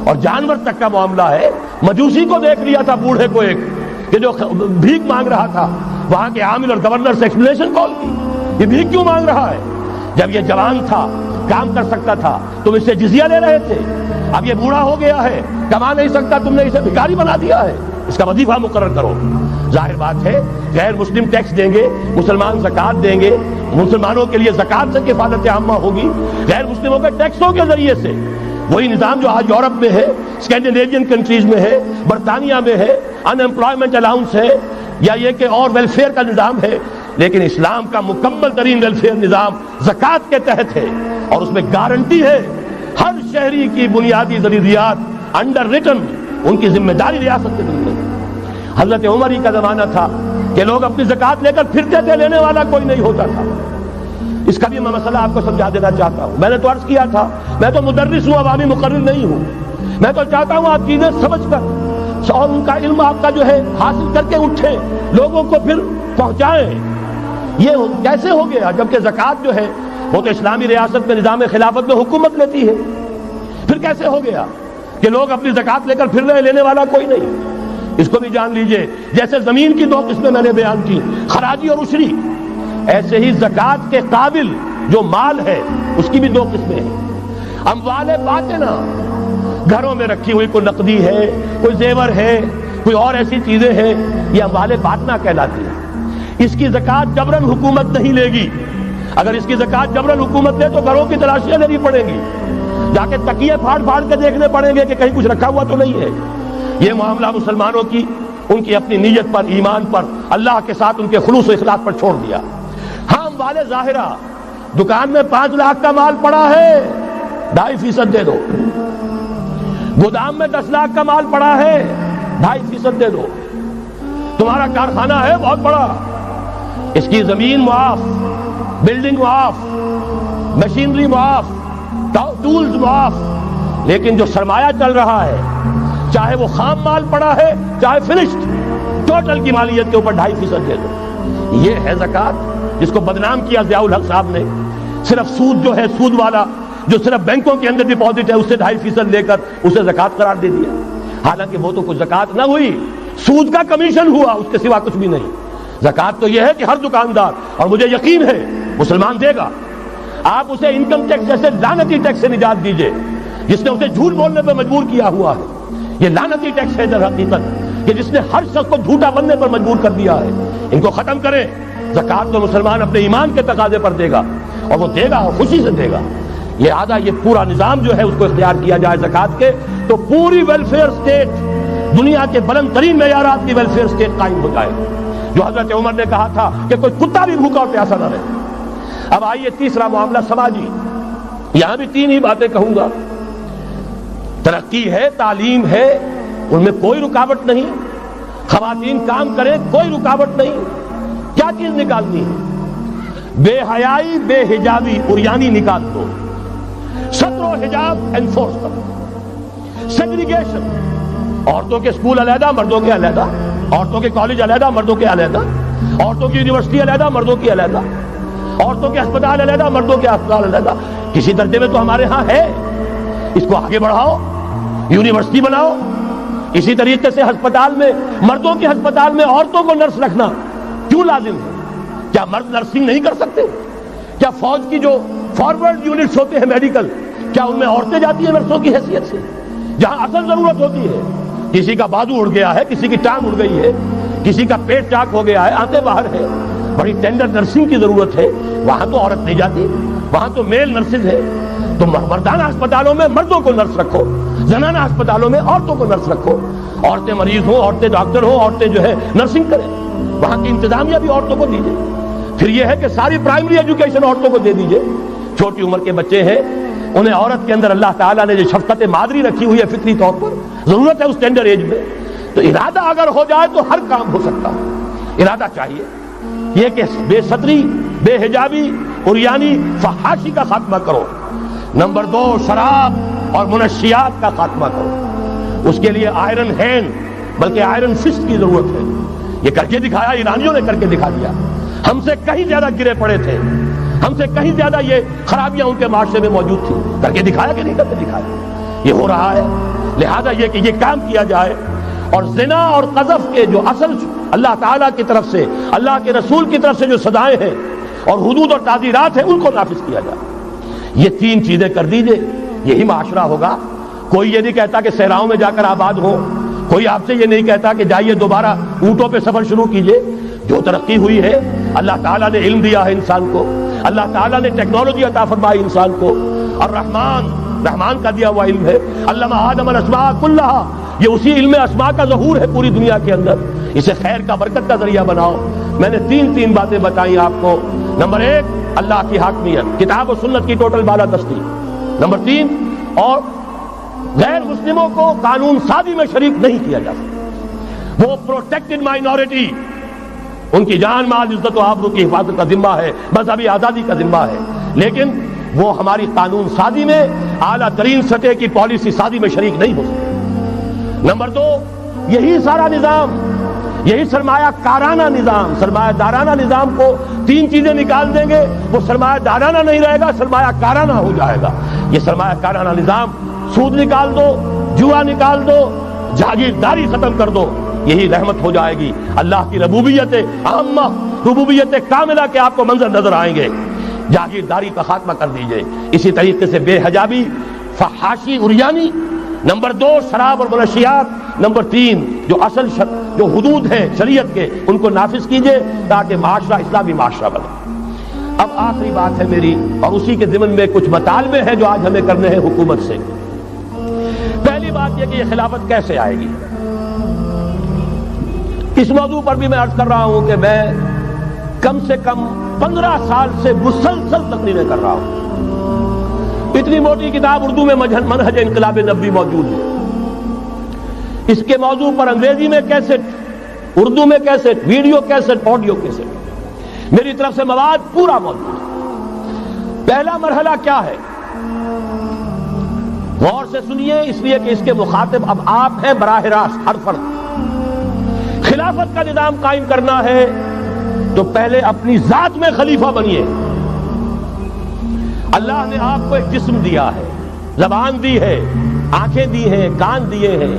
اور جانور تک کا معاملہ ہے. مجوسی کو دیکھ لیا تھا، بوڑھے کو، ایک کہ جو بھیک مانگ رہا تھا، وہاں کے عامل اور گورنر سے ایکسپلینیشن کال کی، یہ بھیک کیوں مانگ رہا ہے؟ جب یہ جوان تھا، کام کر سکتا تھا، تم اس سے جزیہ لے رہے تھے. اب یہ بوڑھا ہو گیا ہے، کما نہیں سکتا، تم نے اسے بھکاری بنا دیا ہے، اس کا وظیفہ مقرر کرو. ظاہر بات ہے غیر مسلم ٹیکس دیں گے، مسلمان زکوٰۃ دیں گے، مسلمانوں کے لیے زکوٰۃ سے کفالت عامہ ہوگی، غیر مسلموں کے ٹیکسوں کے ذریعے سے. وہی نظام جو آج یورپ میں ہے، اسکینڈینیوین کنٹریز میں ہے، برطانیہ میں ہے، ان امپلائمنٹ الاؤنس ہے، یا یہ کہ اور ویلفیئر کا نظام ہے. لیکن اسلام کا مکمل ترین ویلفیئر نظام زکوٰۃ کے تحت ہے، اور اس میں گارنٹی ہے ہر شہری کی بنیادی ضروریات انڈر ریٹن، ان کی ذمہ داری ریاست کے ذمہ. حضرت عمر ہی کا زمانہ تھا کہ لوگ اپنی زکوٰۃ لے کر پھرتے تھے، لینے والا کوئی نہیں ہوتا تھا. اس کا بھی میں مسئلہ آپ کو سمجھا دینا چاہتا ہوں. میں نے تو عرض کیا تھا، میں تو مدرس ہوں، عوامی مقرر نہیں ہوں. میں تو چاہتا ہوں آپ چیزیں سمجھ کر اور ان کا علم آپ کا جو ہے حاصل کر کے اٹھیں، لوگوں کو پھر پہنچائیں. یہ کیسے ہو گیا؟ جبکہ زکوٰۃ جو ہے وہ تو اسلامی ریاست میں نظام خلافت میں حکومت لیتی ہے. پھر کیسے ہو گیا کہ لوگ اپنی زکات لے کر پھر رہے, لینے والا کوئی نہیں؟ اس کو بھی جان لیجئے. جیسے زمین کی 2 قسمیں میں نے بیان کی, خراجی اور عشری, ایسے ہی زکات کے قابل جو مال ہے اس کی بھی 2 قسمیں ہیں. اموال باطنہ, گھروں میں رکھی ہوئی کوئی نقدی ہے, کوئی زیور ہے, کوئی اور ایسی چیزیں ہیں, یہ اموال باطنہ کہلاتی ہے. اس کی زکات جبراً حکومت نہیں لے گی. اگر اس کی زکات جبراً حکومت لے تو گھروں کی تلاشیاں لینی پڑیں گی, جا کے تکیے پھاڑ پھاڑ کے دیکھنے پڑیں گے کہ کہیں کچھ رکھا ہوا تو نہیں ہے. یہ معاملہ مسلمانوں کی ان کی اپنی نیت پر, ایمان پر, اللہ کے ساتھ ان کے خلوص و اخلاص پر چھوڑ دیا. ہاں اموال ظاہرہ, دکان میں 5 لاکھ کا مال پڑا ہے 2.5% دے دو, گودام میں 10 لاکھ کا مال پڑا ہے 2.5% دے دو, تمہارا کارخانہ ہے بہت بڑا, اس کی زمین معاف, بلڈنگ معاف, مشینری معاف, ٹولز معاف, لیکن جو سرمایہ چل رہا ہے چاہے وہ خام مال پڑا ہے چاہے فنشڈ, ٹوٹل کی مالیت کے اوپر 2.5% دے دو. یہ ہے زکات جس کو بدنام کیا ضیاء الحق صاحب نے. صرف سود جو ہے, سود والا جو صرف بینکوں کے اندر ڈپازٹ ہے, اس سے 2.5% لے کر اسے زکات قرار دے دیا. حالانکہ وہ تو کوئی زکات نہ ہوئی, سود کا کمیشن ہوا, اس کے سوا کچھ بھی نہیں. زکات تو یہ ہے کہ ہر دکاندار, اور مجھے یقین ہے مسلمان دے گا, آپ اسے انکم ٹیکس جیسے لعنتی ٹیکس سے نجات دیجئے جس نے اسے جھوٹ بولنے پہ مجبور کیا ہوا ہے. یہ لعنتی ٹیکس ہے در حقیقت کہ جس نے ہر شخص کو جھوٹا بننے پر مجبور کر دیا ہے. ان کو ختم کریں. زکات تو مسلمان اپنے ایمان کے تقاضے پر دے گا, اور وہ دے گا اور خوشی سے دے گا. لہذا یہ پورا نظام جو ہے اس کو اختیار کیا جائے زکات کے, تو پوری ویلفیئر اسٹیٹ, دنیا کے بلند ترین معیارات کی ویلفیئر اسٹیٹ قائم ہو جائے, جو حضرت عمر نے کہا تھا کہ کوئی کتا بھی بھوکا اور پیاسا نہ رہے. اب آئیے تیسرا معاملہ سماجی. یہاں بھی 3 ہی باتیں کہوں گا. ترقی ہے, تعلیم ہے, ان میں کوئی رکاوٹ نہیں. خواتین کام کریں, کوئی رکاوٹ نہیں. کیا چیز نکالنی ہے؟ بے حیائی, بے حجابی, عریانی نکال دو. ستر و حجاب انفورس کرو. سیگریگیشن, عورتوں کے اسکول علیحدہ, مردوں کے علیحدہ, عورتوں کے کالج علیحدہ, مردوں کے علیحدہ, عورتوں کی یونیورسٹی علیحدہ, مردوں کی علیحدہ, عورتوں کے ہسپتال علیحدہ, مردوں کے ہسپتال علیحدہ. کسی درجے میں تو ہمارے ہاں ہے, اس کو آگے بڑھاؤ, یونیورسٹی بناؤ. اسی طریقے سے ہسپتال میں, مردوں کے ہسپتال میں عورتوں کو نرس رکھنا کیوں لازم ہے؟ کیا مرد نرسنگ نہیں کر سکتے؟ کیا فوج کی جو فارورڈ یونٹس ہوتے ہیں میڈیکل, کیا ان میں عورتیں جاتی ہیں نرسوں کی حیثیت سے؟ جہاں اصل ضرورت ہوتی ہے, کسی کا بازو اڑ گیا ہے, کسی کی ٹانگ اڑ گئی ہے, کسی کا پیٹ چاک ہو گیا ہے, آنتیں باہر ہے, بڑی ٹینڈر نرسنگ کی ضرورت ہے, وہاں تو عورت نہیں جاتی, وہاں تو میل نرسز ہے. تو مردانہ ہسپتالوں میں مردوں کو نرس رکھو, زنانہ ہسپتالوں میں عورتوں کو نرس رکھو. عورتیں مریض ہوں, عورتیں ڈاکٹر ہوں, عورتیں جو ہے نرسنگ کریں, وہاں کی انتظامیہ بھی عورتوں کو دیجیے. پھر یہ ہے کہ ساری پرائمری ایجوکیشن عورتوں کو دے دیجیے. چھوٹی عمر کے بچے ہیں, انہیں عورت کے اندر اللہ تعالیٰ نے جو شفقت مادری رکھی ہوئی ہے فطری طور پر, ضرورت ہے اس ٹینڈر ایج میں. تو ارادہ اگر ہو جائے تو ہر کام ہو سکتا ہے. ارادہ چاہیے. یہ کہ بے ستری, بے حجابی, عریانی, فحاشی کا خاتمہ کرو. نمبر 2, شراب اور منشیات کا خاتمہ کرو. اس کے لیے آئرن ہینڈ بلکہ آئرن فسٹ کی ضرورت ہے. یہ کر کے دکھایا, ایرانیوں نے کر کے دکھا دیا. ہم سے کہیں زیادہ گرے پڑے تھے, ہم سے کہیں زیادہ یہ خرابیاں ان کے معاشرے میں موجود تھیں. کر کے دکھایا کہ نہیں کر کے دکھایا؟ یہ ہو رہا ہے. لہذا یہ کہ یہ کام کیا جائے, اور زنا اور قذف کے جو اصل اللہ تعالیٰ کی طرف سے, اللہ کے رسول کی طرف سے جو سزائیں ہیں اور حدود اور تعزیرات ہیں, ان کو نافذ کیا جائے. یہ 3 چیزیں کر دیجئے, یہی معاشرہ ہوگا. کوئی یہ نہیں کہتا کہ صحراؤں میں جا کر آباد ہو, کوئی آپ سے یہ نہیں کہتا کہ جائیے دوبارہ اونٹوں پہ سفر شروع کیجئے. جو ترقی ہوئی ہے, اللہ تعالیٰ نے علم دیا ہے انسان کو, اللہ تعالیٰ نے ٹیکنالوجی عطا فرمائی انسان کو, اور رحمان کا دیا ہوا علم ہے. علم آدم الاسماء کلھا, یہ اسی علم اسماء کا ظہور ہے پوری دنیا کے اندر. اسے خیر کا, برکت کا ذریعہ بناؤ. میں نے 3 باتیں بتائیں آپ کو. نمبر 1, اللہ کی حاکمیت, کتاب و سنت کی ٹوٹل بالادستی. نمبر 3, اور غیر مسلموں کو قانون سازی میں شریک نہیں کیا جا سکتا. وہ پروٹیکٹڈ مائنورٹی, ان کی جان مال عزت و آبرو کی حفاظت کا ذمہ ہے, مذہبی آزادی کا ذمہ ہے, لیکن وہ ہماری قانون سازی میں, اعلیٰ ترین سطح کی پالیسی سازی میں شریک نہیں ہو سکتے. نمبر 2, یہی سارا نظام یہی سرمایہ کارانہ نظام، سرمایہ دارانہ نظام کو تین چیزیں نکال دیں گے، وہ سرمایہ دارانہ نہیں رہے گا، سرمایہ کارانہ ہو جائے گا۔ یہ سرمایہ کارانہ نظام، سود نکال دو، جوا نکال دو، جاگیرداری ختم کر دو، یہی رحمت ہو جائے گی۔ اللہ کی ربوبیت عامہ، ربوبیت کاملہ کے آپ کو منظر نظر آئیں گے۔ جاگیرداری کا خاتمہ کر دیجئے۔ اسی طریقے سے بے حجابی، فحاشی، عریانی، نمبر 2 شراب اور منشیات، نمبر 3 جو اصل جو حدود ہیں شریعت کے ان کو نافذ کیجئے تاکہ معاشرہ اسلامی معاشرہ بنے۔ اب آخری بات ہے میری، اور اسی کے ضمن میں کچھ مطالبے ہیں جو آج ہمیں کرنے ہیں حکومت سے۔ پہلی بات یہ کہ یہ خلافت کیسے آئے گی؟ اس موضوع پر بھی میں عرض کر رہا ہوں کہ میں کم سے کم 15 سال سے مسلسل تقریریں کر رہا ہوں۔ اتنی موٹی کتاب اردو میں منہج انقلاب نبوی موجود ہے۔ اس کے موضوع پر انگریزی میں کیسٹ، اردو میں cassette, video cassette, audio cassette, میری طرف سے مواد پورا موجود ہے۔ پہلا مرحلہ کیا ہے؟ غور سے سنیے، اس لیے کہ اس کے مخاطب اب آپ ہیں براہ راست، ہر فرد۔ خلافت کا نظام قائم کرنا ہے تو پہلے اپنی ذات میں خلیفہ بنیے۔ اللہ نے آپ کو ایک جسم دیا ہے، زبان دی ہے، آنکھیں دی ہیں، کان دیے ہیں،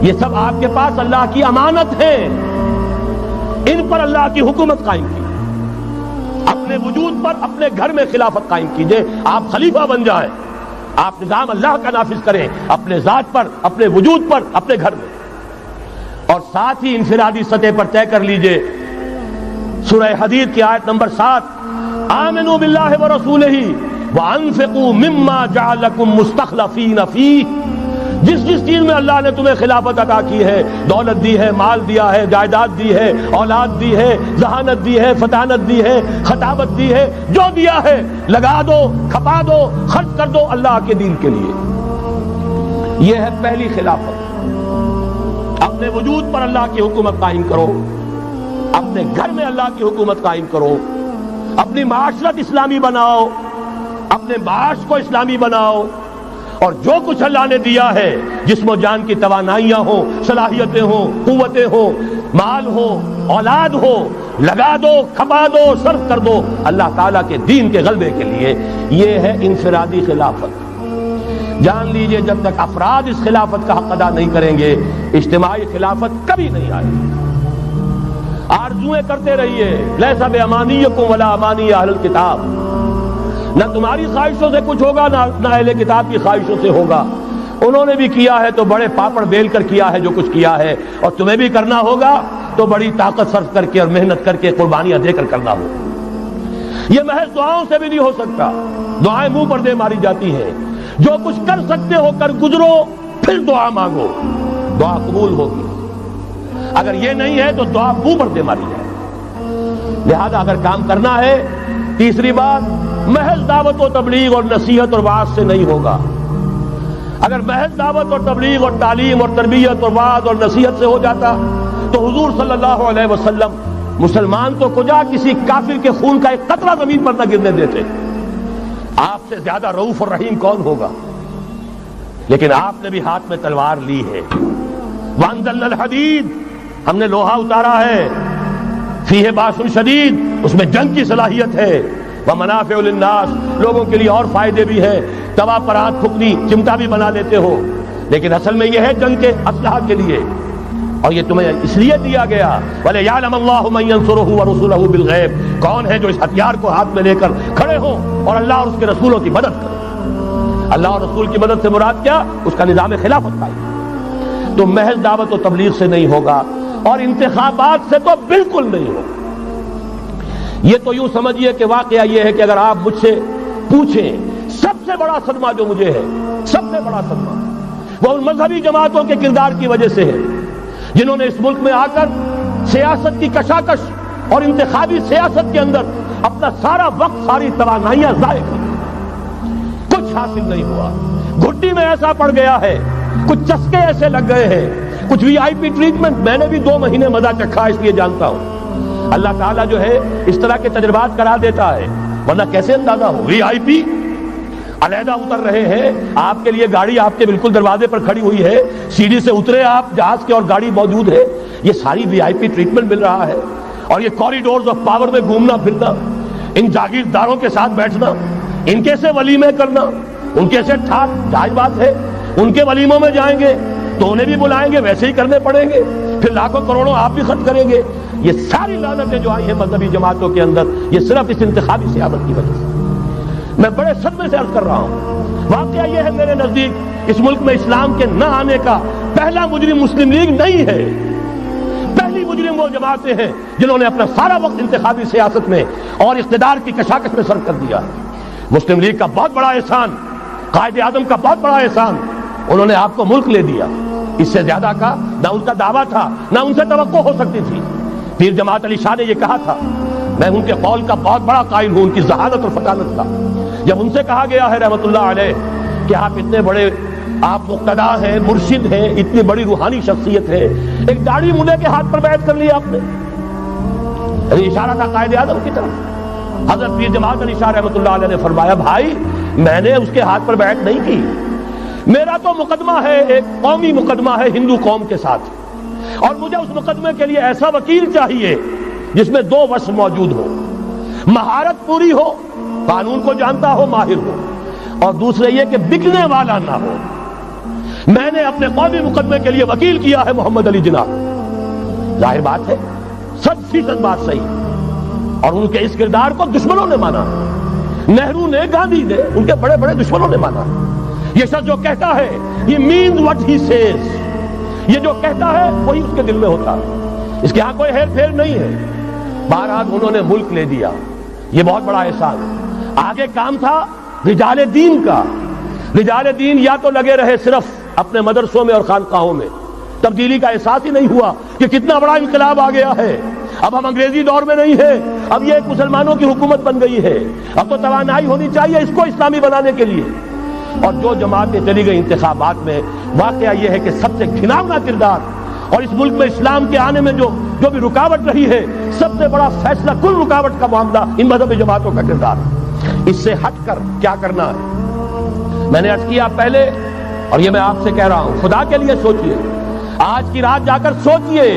یہ سب آپ کے پاس اللہ کی امانت ہے۔ ان پر اللہ کی حکومت قائم کی، اپنے وجود پر اپنے گھر میں خلافت قائم کیجئے۔ آپ خلیفہ بن جائیں، آپ نظام اللہ کا نافذ کریں اپنے ذات پر، اپنے وجود پر، اپنے گھر میں، اور ساتھ ہی انفرادی سطح پر طے کر لیجئے۔ سورہ حدید کی آیت نمبر 7، آمنوا باللہ ورسولہ وانفقوا مما جعلکم مستخلفین فیہ۔ جس چیز میں اللہ نے تمہیں خلافت عطا کی ہے، دولت دی ہے، مال دیا ہے، جائیداد دی ہے، اولاد دی ہے، ذہانت دی ہے، فطانت دی ہے، خطابت دی ہے، جو دیا ہے لگا دو، کھپا دو، خرچ کر دو اللہ کے دین کے لیے۔ یہ ہے پہلی خلافت۔ اپنے وجود پر اللہ کی حکومت قائم کرو، اپنے گھر میں اللہ کی حکومت قائم کرو، اپنی معاشرت اسلامی بناؤ، اپنے معاش کو اسلامی بناؤ، اور جو کچھ اللہ نے دیا ہے، جسم و جان کی توانائیاں ہوں، صلاحیتیں ہوں، قوتیں ہوں، مال ہو، اولاد ہو، لگا دو، کھپا دو، صرف کر دو اللہ تعالیٰ کے دین کے غلبے کے لیے۔ یہ ہے انفرادی خلافت۔ جان لیجئے جب تک افراد اس خلافت کا حق ادا نہیں کریں گے، اجتماعی خلافت کبھی نہیں آئے گی۔ آرزویں کرتے رہیے، لیس بامانیکم ولا امانی اہل الکتاب، نہ تمہاری خواہشوں سے کچھ ہوگا، نہ اہل کتاب کی خواہشوں سے ہوگا۔ انہوں نے بھی کیا ہے تو بڑے پاپڑ بیل کر کیا ہے جو کچھ کیا ہے، اور تمہیں بھی کرنا ہوگا تو بڑی طاقت صرف کر کے اور محنت کر کے، قربانیاں دے کر کرنا ہوگا۔ یہ محض دعاؤں سے بھی نہیں ہو سکتا، دعائیں منہ پر دے ماری جاتی ہیں۔ جو کچھ کر سکتے ہو کر گزرو، پھر دعا مانگو، دعا قبول ہوگی۔ اگر یہ نہیں ہے تو دعا منہ پر دے ماری جائے۔ لہذا اگر کام کرنا ہے، تیسری بات، محض دعوت و تبلیغ اور نصیحت اور وعظ سے نہیں ہوگا۔ اگر محض دعوت اور تبلیغ اور تعلیم اور تربیت اور وعظ اور نصیحت سے ہو جاتا تو حضور صلی اللہ علیہ وسلم مسلمان تو کجا کسی کافر کے خون کا ایک قطرہ زمین پر نہ گرنے دیتے۔ آپ سے زیادہ رؤوف اور رحیم کون ہوگا؟ لیکن آپ نے بھی ہاتھ میں تلوار لی ہے۔ وانزلنا الحدید، ہم نے لوہا اتارا ہے، فیہ باس شدید، اس میں جنگ کی صلاحیت ہے، ومنافع للناس، لوگوں کے لیے اور فائدے بھی ہیں۔ توا پر ہاتھ پھکنی چمٹا بھی بنا لیتے ہو، لیکن اصل میں یہ ہے جنگ کے اسلحہ کے لیے، اور یہ تمہیں اس لیے دیا گیا وَلِيَعْلَمَ اللَّهُ مَن يَنصُرُهُ وَرُسُلَهُ بِالْغَيْبِ، کون ہے جو اس ہتھیار کو ہاتھ میں لے کر کھڑے ہوں اور اللہ اور اس کے رسولوں کی مدد کریں۔ اللہ اور رسول کی مدد سے مراد کیا؟ اس کا نظام خلافت قائم۔ تو محض دعوت و تبلیغ سے نہیں ہوگا، اور انتخابات سے تو بالکل نہیں ہوگا۔ یہ تو یوں سمجھیے کہ واقعہ یہ ہے کہ اگر آپ مجھ سے پوچھیں، سب سے بڑا صدمہ جو مجھے ہے، سب سے بڑا صدمہ وہ ان مذہبی جماعتوں کے کردار کی وجہ سے ہے جنہوں نے اس ملک میں آ کر سیاست کی کشاکش اور انتخابی سیاست کے اندر اپنا سارا وقت، ساری توانائیاں ضائع کر دی۔ کچھ حاصل نہیں ہوا، گھٹی میں ایسا پڑ گیا ہے، کچھ چسکے ایسے لگ گئے ہیں، کچھ وی آئی پی ٹریٹمنٹ۔ میں نے بھی 2 مہینے مزہ چکھا، اس لیے جانتا ہوں اللہ تعالیٰ جو ہے اس طرح کے تجربات کرا دیتا ہے، ورنہ کیسے اندازہ ہو؟ وی آئی پی علیحدہ اتر رہے ہیں، آپ کے لیے گاڑی آپ کے بالکل دروازے پر کھڑی ہوئی ہے، سیڑھی سے اترے آپ، جہاز کے اور گاڑی موجود ہے، یہ ساری VIP ٹریٹمنٹ مل رہا ہے، اور یہ کوریڈورز آف پاور میں گھومنا پھرنا، ان جاگیرداروں کے ساتھ بیٹھنا، ان کے سے ولیمے کرنا، ان کے سے ٹھاٹ، جائز بات ہے، ان کے ولیموں میں جائیں گے تو انہیں بھی بلائیں گے، ویسے ہی کرنے پڑیں گے، پھر لاکھوں کروڑوں آپ بھی خرچ کریں گے۔ یہ ساری لعنتیں جو آئی ہیں مذہبی جماعتوں کے اندر، یہ صرف اس انتخابی سیاست کی وجہ سے۔ میں بڑے صدمے سے عرض کر رہا ہوں، واقعہ یہ ہے میرے نزدیک اس ملک میں اسلام کے نہ آنے کا پہلا مجرم مسلم لیگ نہیں ہے، پہلی مجرم وہ جماعتیں ہیں جنہوں نے اپنا سارا وقت انتخابی سیاست میں اور اقتدار کی کشاکش میں صرف کر دیا ہے۔ مسلم لیگ کا بہت بڑا احسان، قائد اعظم کا بہت بڑا احسان، انہوں نے آپ کو ملک لے دیا، اس سے زیادہ کا نہ ان کا دعویٰ تھا نہ ان سے توقع ہو سکتی تھی۔ پیر جماعت علی شاہ نے یہ کہا تھا، میں ان کے قول کا بہت بڑا قائل ہوں، ان کی ذہانت اور فطانت کا۔ جب ان سے کہا گیا ہے رحمت اللہ علیہ کہ آپ اتنے بڑے آپ مقتدا ہیں، مرشد ہیں، اتنی بڑی روحانی شخصیت ہے، ایک داڑھی منڈے کے ہاتھ پر بیعت کر لی آپ نے، یعنی اشارہ تھا قائد اعظم کی طرف۔ حضرت پیر جماعت علی شاہ رحمت اللہ علیہ نے فرمایا، بھائی میں نے اس کے ہاتھ پر بیعت نہیں کی، میرا تو مقدمہ ہے، ایک قومی مقدمہ ہے ہندو قوم کے ساتھ، اور مجھے اس مقدمے کے لیے ایسا وکیل چاہیے جس میں دو وصف موجود ہو، مہارت پوری ہو، قانون کو جانتا ہو، ماہر ہو، اور دوسرے یہ کہ بکنے والا نہ ہو۔ میں نے اپنے قومی مقدمے کے لیے وکیل کیا ہے محمد علی جناح، ظاہر بات ہے 100% بات صحیح، اور ان کے اس کردار کو دشمنوں نے مانا، نہرو نے، گاندھی نے، ان کے بڑے بڑے دشمنوں نے مانا۔ یہ شخص جو کہتا ہے یہ means what he says، یہ جو کہتا ہے وہی اس کے دل میں ہوتا ہے، اس کے ہاں کوئی ہیر پھیر نہیں ہے۔ بہرحال انہوں نے ملک لے دیا، یہ بہت بڑا احسان۔ آگے کام تھا رجال دین کا، رجال دین یا تو لگے رہے صرف اپنے مدرسوں میں اور خانقاہوں میں، تبدیلی کا احساس ہی نہیں ہوا کہ کتنا بڑا انقلاب آ گیا ہے، اب ہم انگریزی دور میں نہیں ہیں، اب یہ ایک مسلمانوں کی حکومت بن گئی ہے، اب تو توانائی ہونی چاہیے اس کو اسلامی بنانے کے لیے۔ اور جو جماعتیں چلی گئی انتخابات میں، واقعہ یہ ہے کہ سب سے گھناؤنا کردار، اور اس ملک میں اسلام کے آنے میں جو بھی رکاوٹ رہی ہے، سب سے بڑا فیصلہ کل رکاوٹ کا معاملہ ان مذہبی جماعتوں کا کردار۔ اس سے ہٹ کر کیا کرنا ہے، میں نے عرض کیا پہلے، اور یہ میں آپ سے کہہ رہا ہوں، خدا کے لیے سوچئے، آج کی رات جا کر سوچئے،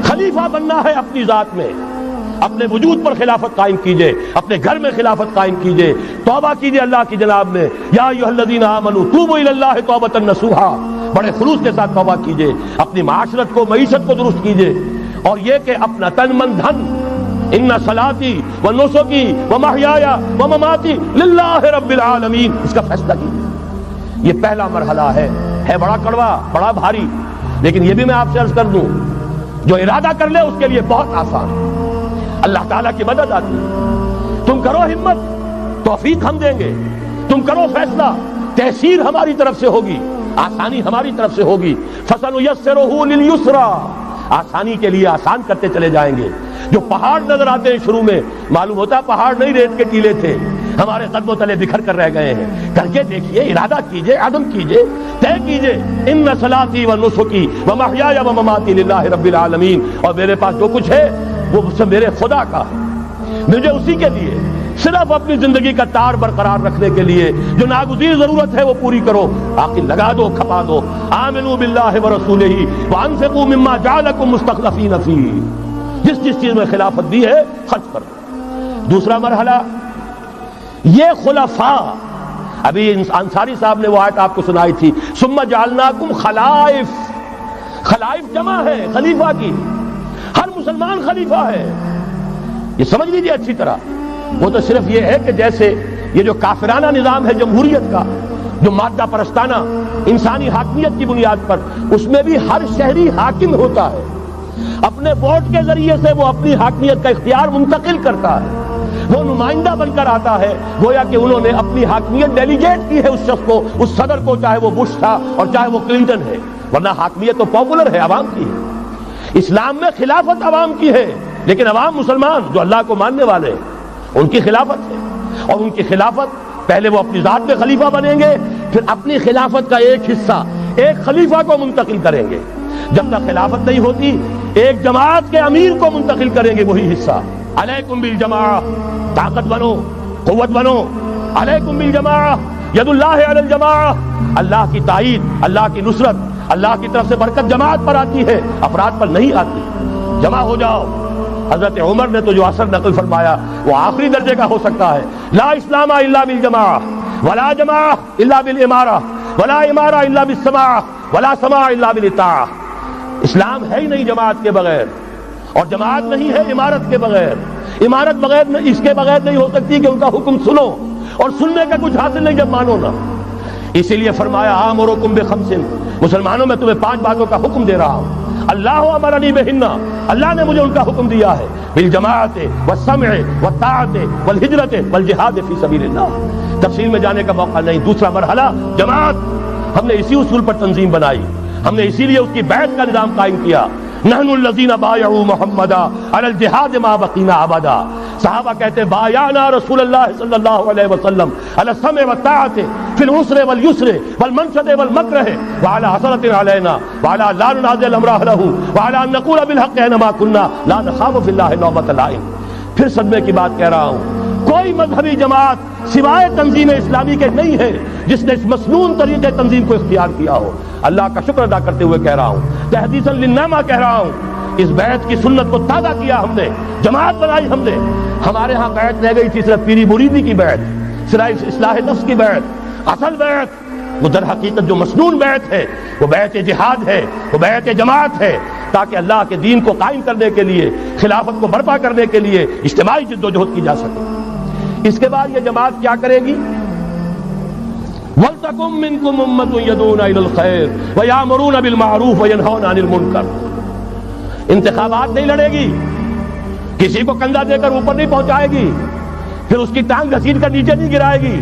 خلیفہ بننا ہے اپنی ذات میں، اپنے وجود پر خلافت قائم کیجئے، اپنے گھر میں خلافت قائم کیجئے، توبہ کیجئے اللہ کی جناب میں، یا ایھا الذین آمنوا توبوا الی اللہ توبۃ نصوحا، بڑے خلوص کے ساتھ توبہ کیجئے، اپنی معاشرت کو، معیشت کو درست کیجئے، اور یہ کہ اپنا تن من دھن، ان صلاتی و نسکی و محیای و مماتی للہ رب العالمین، اس کا فیصلہ کیجئے۔ یہ پہلا مرحلہ ہے بڑا کڑوا، بڑا بھاری، لیکن یہ بھی میں آپ سے عرض کر دوں، جو ارادہ کر لے اس کے لیے بہت آسان، اللہ تعالیٰ کی مدد آتی ہے۔ تم کرو ہمت، توفیق ہم دیں گے، تم کرو فیصلہ، تحصیل ہماری طرف سے ہوگی، آسانی ہماری طرف سے ہوگی۔ فَسَنُيَسِّرُهُ لِلْيُسْرَىٰ، آسانی کے لیے آسان کرتے چلے جائیں گے۔ جو پہاڑ نظر آتے ہیں شروع میں، معلوم ہوتا ہے پہاڑ نہیں، ریت کے ٹیلے تھے، ہمارے قدموں تلے بکھر کر رہ گئے ہیں۔ کر کے دیکھیے، ارادہ کیجئے، عزم کیجئے، طے کیجئے، ان صلاتی و نسکی و محیای و مماتی للہ رب العالمین، اور میرے پاس جو کچھ ہے وہ میرے خدا کا ہے، مجھے اسی کے لیے صرف اپنی زندگی کا تار برقرار رکھنے کے لیے جو ناگزیر ضرورت ہے وہ پوری کرو، باقی لگا دو، کھپا دو۔ آمنوا باللہ ورسولہ وانفقوا مما جعلکم مستخلفین فیہ، جس چیز میں خلافت دی ہے خرچ کرو۔ دوسرا مرحلہ، یہ خلفاء، ابھی انصاری صاحب نے وہ آیت آپ کو سنائی تھی، ثم جعلناکم خلائف، خلائف جمع ہے خلیفہ کی، ہر مسلمان خلیفہ ہے، یہ سمجھ لیجیے اچھی طرح۔ وہ تو صرف یہ ہے کہ جیسے یہ جو کافرانہ نظام ہے جمہوریت کا، جو مادہ پرستانہ انسانی حاکمیت کی بنیاد پر، اس میں بھی ہر شہری حاکم ہوتا ہے، اپنے ووٹ کے ذریعے سے وہ اپنی حاکمیت کا اختیار منتقل کرتا ہے، وہ نمائندہ بن کر آتا ہے، گویا کہ انہوں نے اپنی حاکمیت ڈیلیگیٹ کی ہے اس شخص کو، اس صدر کو، چاہے وہ بش تھا اور چاہے وہ کلنٹن ہے، ورنہ حاکمیت تو پاپولر ہے، عوام کی ہے۔ اسلام میں خلافت عوام کی ہے، لیکن عوام مسلمان جو اللہ کو ماننے والے ہیں ان کی خلافت ہے، اور ان کی خلافت پہلے وہ اپنی ذات میں خلیفہ بنیں گے، پھر اپنی خلافت کا ایک حصہ ایک خلیفہ کو منتقل کریں گے۔ جب تک خلافت نہیں ہوتی ایک جماعت کے امیر کو منتقل کریں گے وہی حصہ۔ علیکم بالجماعہ، طاقت بنو، قوت بنو، علیکم بالجماعہ، ید اللہ علی الجماعہ، اللہ کی تائید، اللہ کی نصرت، اللہ کی طرف سے برکت جماعت پر آتی ہے، افراد پر نہیں آتی۔ جمع ہو جاؤ۔ حضرت عمر نے تو جو اثر نقل فرمایا وہ آخری درجے کا ہو سکتا ہے۔ لا اسلام الا بالجماعہ ولا جماعہ الا بالامارہ ولا امارہ الا بالسماع ولا سماع الا بالاطاعہ۔ اسلام ہے ہی نہیں جماعت کے بغیر، اور جماعت نہیں ہے امارت کے بغیر۔ امارت بغیر اس کے بغیر نہیں ہو سکتی کہ ان کا حکم سنو، اور سننے کا کچھ حاصل نہیں جب مانو نا۔ اسی لیے فرمایا آمرکم بخمس، مسلمانوں میں تمہیں 5 باتوں کا حکم دے رہا ہوں۔ اللہ امرنی بہن، اللہ نے مجھے ان کا حکم دیا ہے، بالجماعت والسمع والطاعت والہجرت والجہاد فی سبیل اللہ۔ تفصیل میں جانے کا موقع نہیں۔ دوسرا مرحلہ جماعت، ہم نے اسی اصول پر تنظیم بنائی، ہم نے اسی لیے اس کی بیعت کا نظام قائم کیا۔ نحن الذین بایعوا محمدا علی الجہاد ما بقینا ابدا۔ صحابہ کہتے ہیں بایعنا رسول اللہ صلی اللہ علیہ وسلم علی السمع والطاعت فی العسر والیسر والمنشط والمکرہ وعلی حسرۃ علینا وعلی لا ننازع الامر اہلہ وعلی ان نقول بالحق اینما کنا لا نخاف فی اللہ لومۃ لائم۔ پھر صدمے کی بات کہہ رہا ہوں، کوئی مذہبی جماعت سوائے تنظیم اسلامی کے نہیں ہے جس نے اس مسنون طریقے تنظیم کو اختیار کیا ہو۔ اللہ کا شکر ادا کرتے ہوئے کہہ رہا ہوں، تحدیثاً للنعمہ کہہ رہا ہوں، اس بیعت کی سنت کو تازہ کیا ہم نے، جماعت بنائی ہم نے۔ ہمارے ہاں بیعت رہ گئی تھی صرف پیری مریدی کی بیعت، صرف اصلاح نفس کی بیعت۔ اصل بیعت وہ در حقیقت جو مسنون بیعت ہے وہ بیعت جہاد ہے، وہ بیعت جماعت ہے، تاکہ اللہ کے دین کو قائم کرنے کے لیے، خلافت کو برپا کرنے کے لیے اجتماعی جد و جہد کی جا سکے۔ اس کے بعد یہ جماعت کیا کرے گی؟ وَلْتَكُن مِّنكُمْ أُمَّةٌ يَدْعُونَ إِلَى الْخَيْرِ وَيَأْمُرُونَ بِالْمَعْرُوفِ وَيَنْهَوْنَ عَنِ الْمُنكَرِ۔ انتخابات نہیں لڑے گی، کسی کو کندھا دے کر اوپر نہیں پہنچائے گی، پھر اس کی ٹانگ گھسیٹ کر نیچے نہیں گرائے گی۔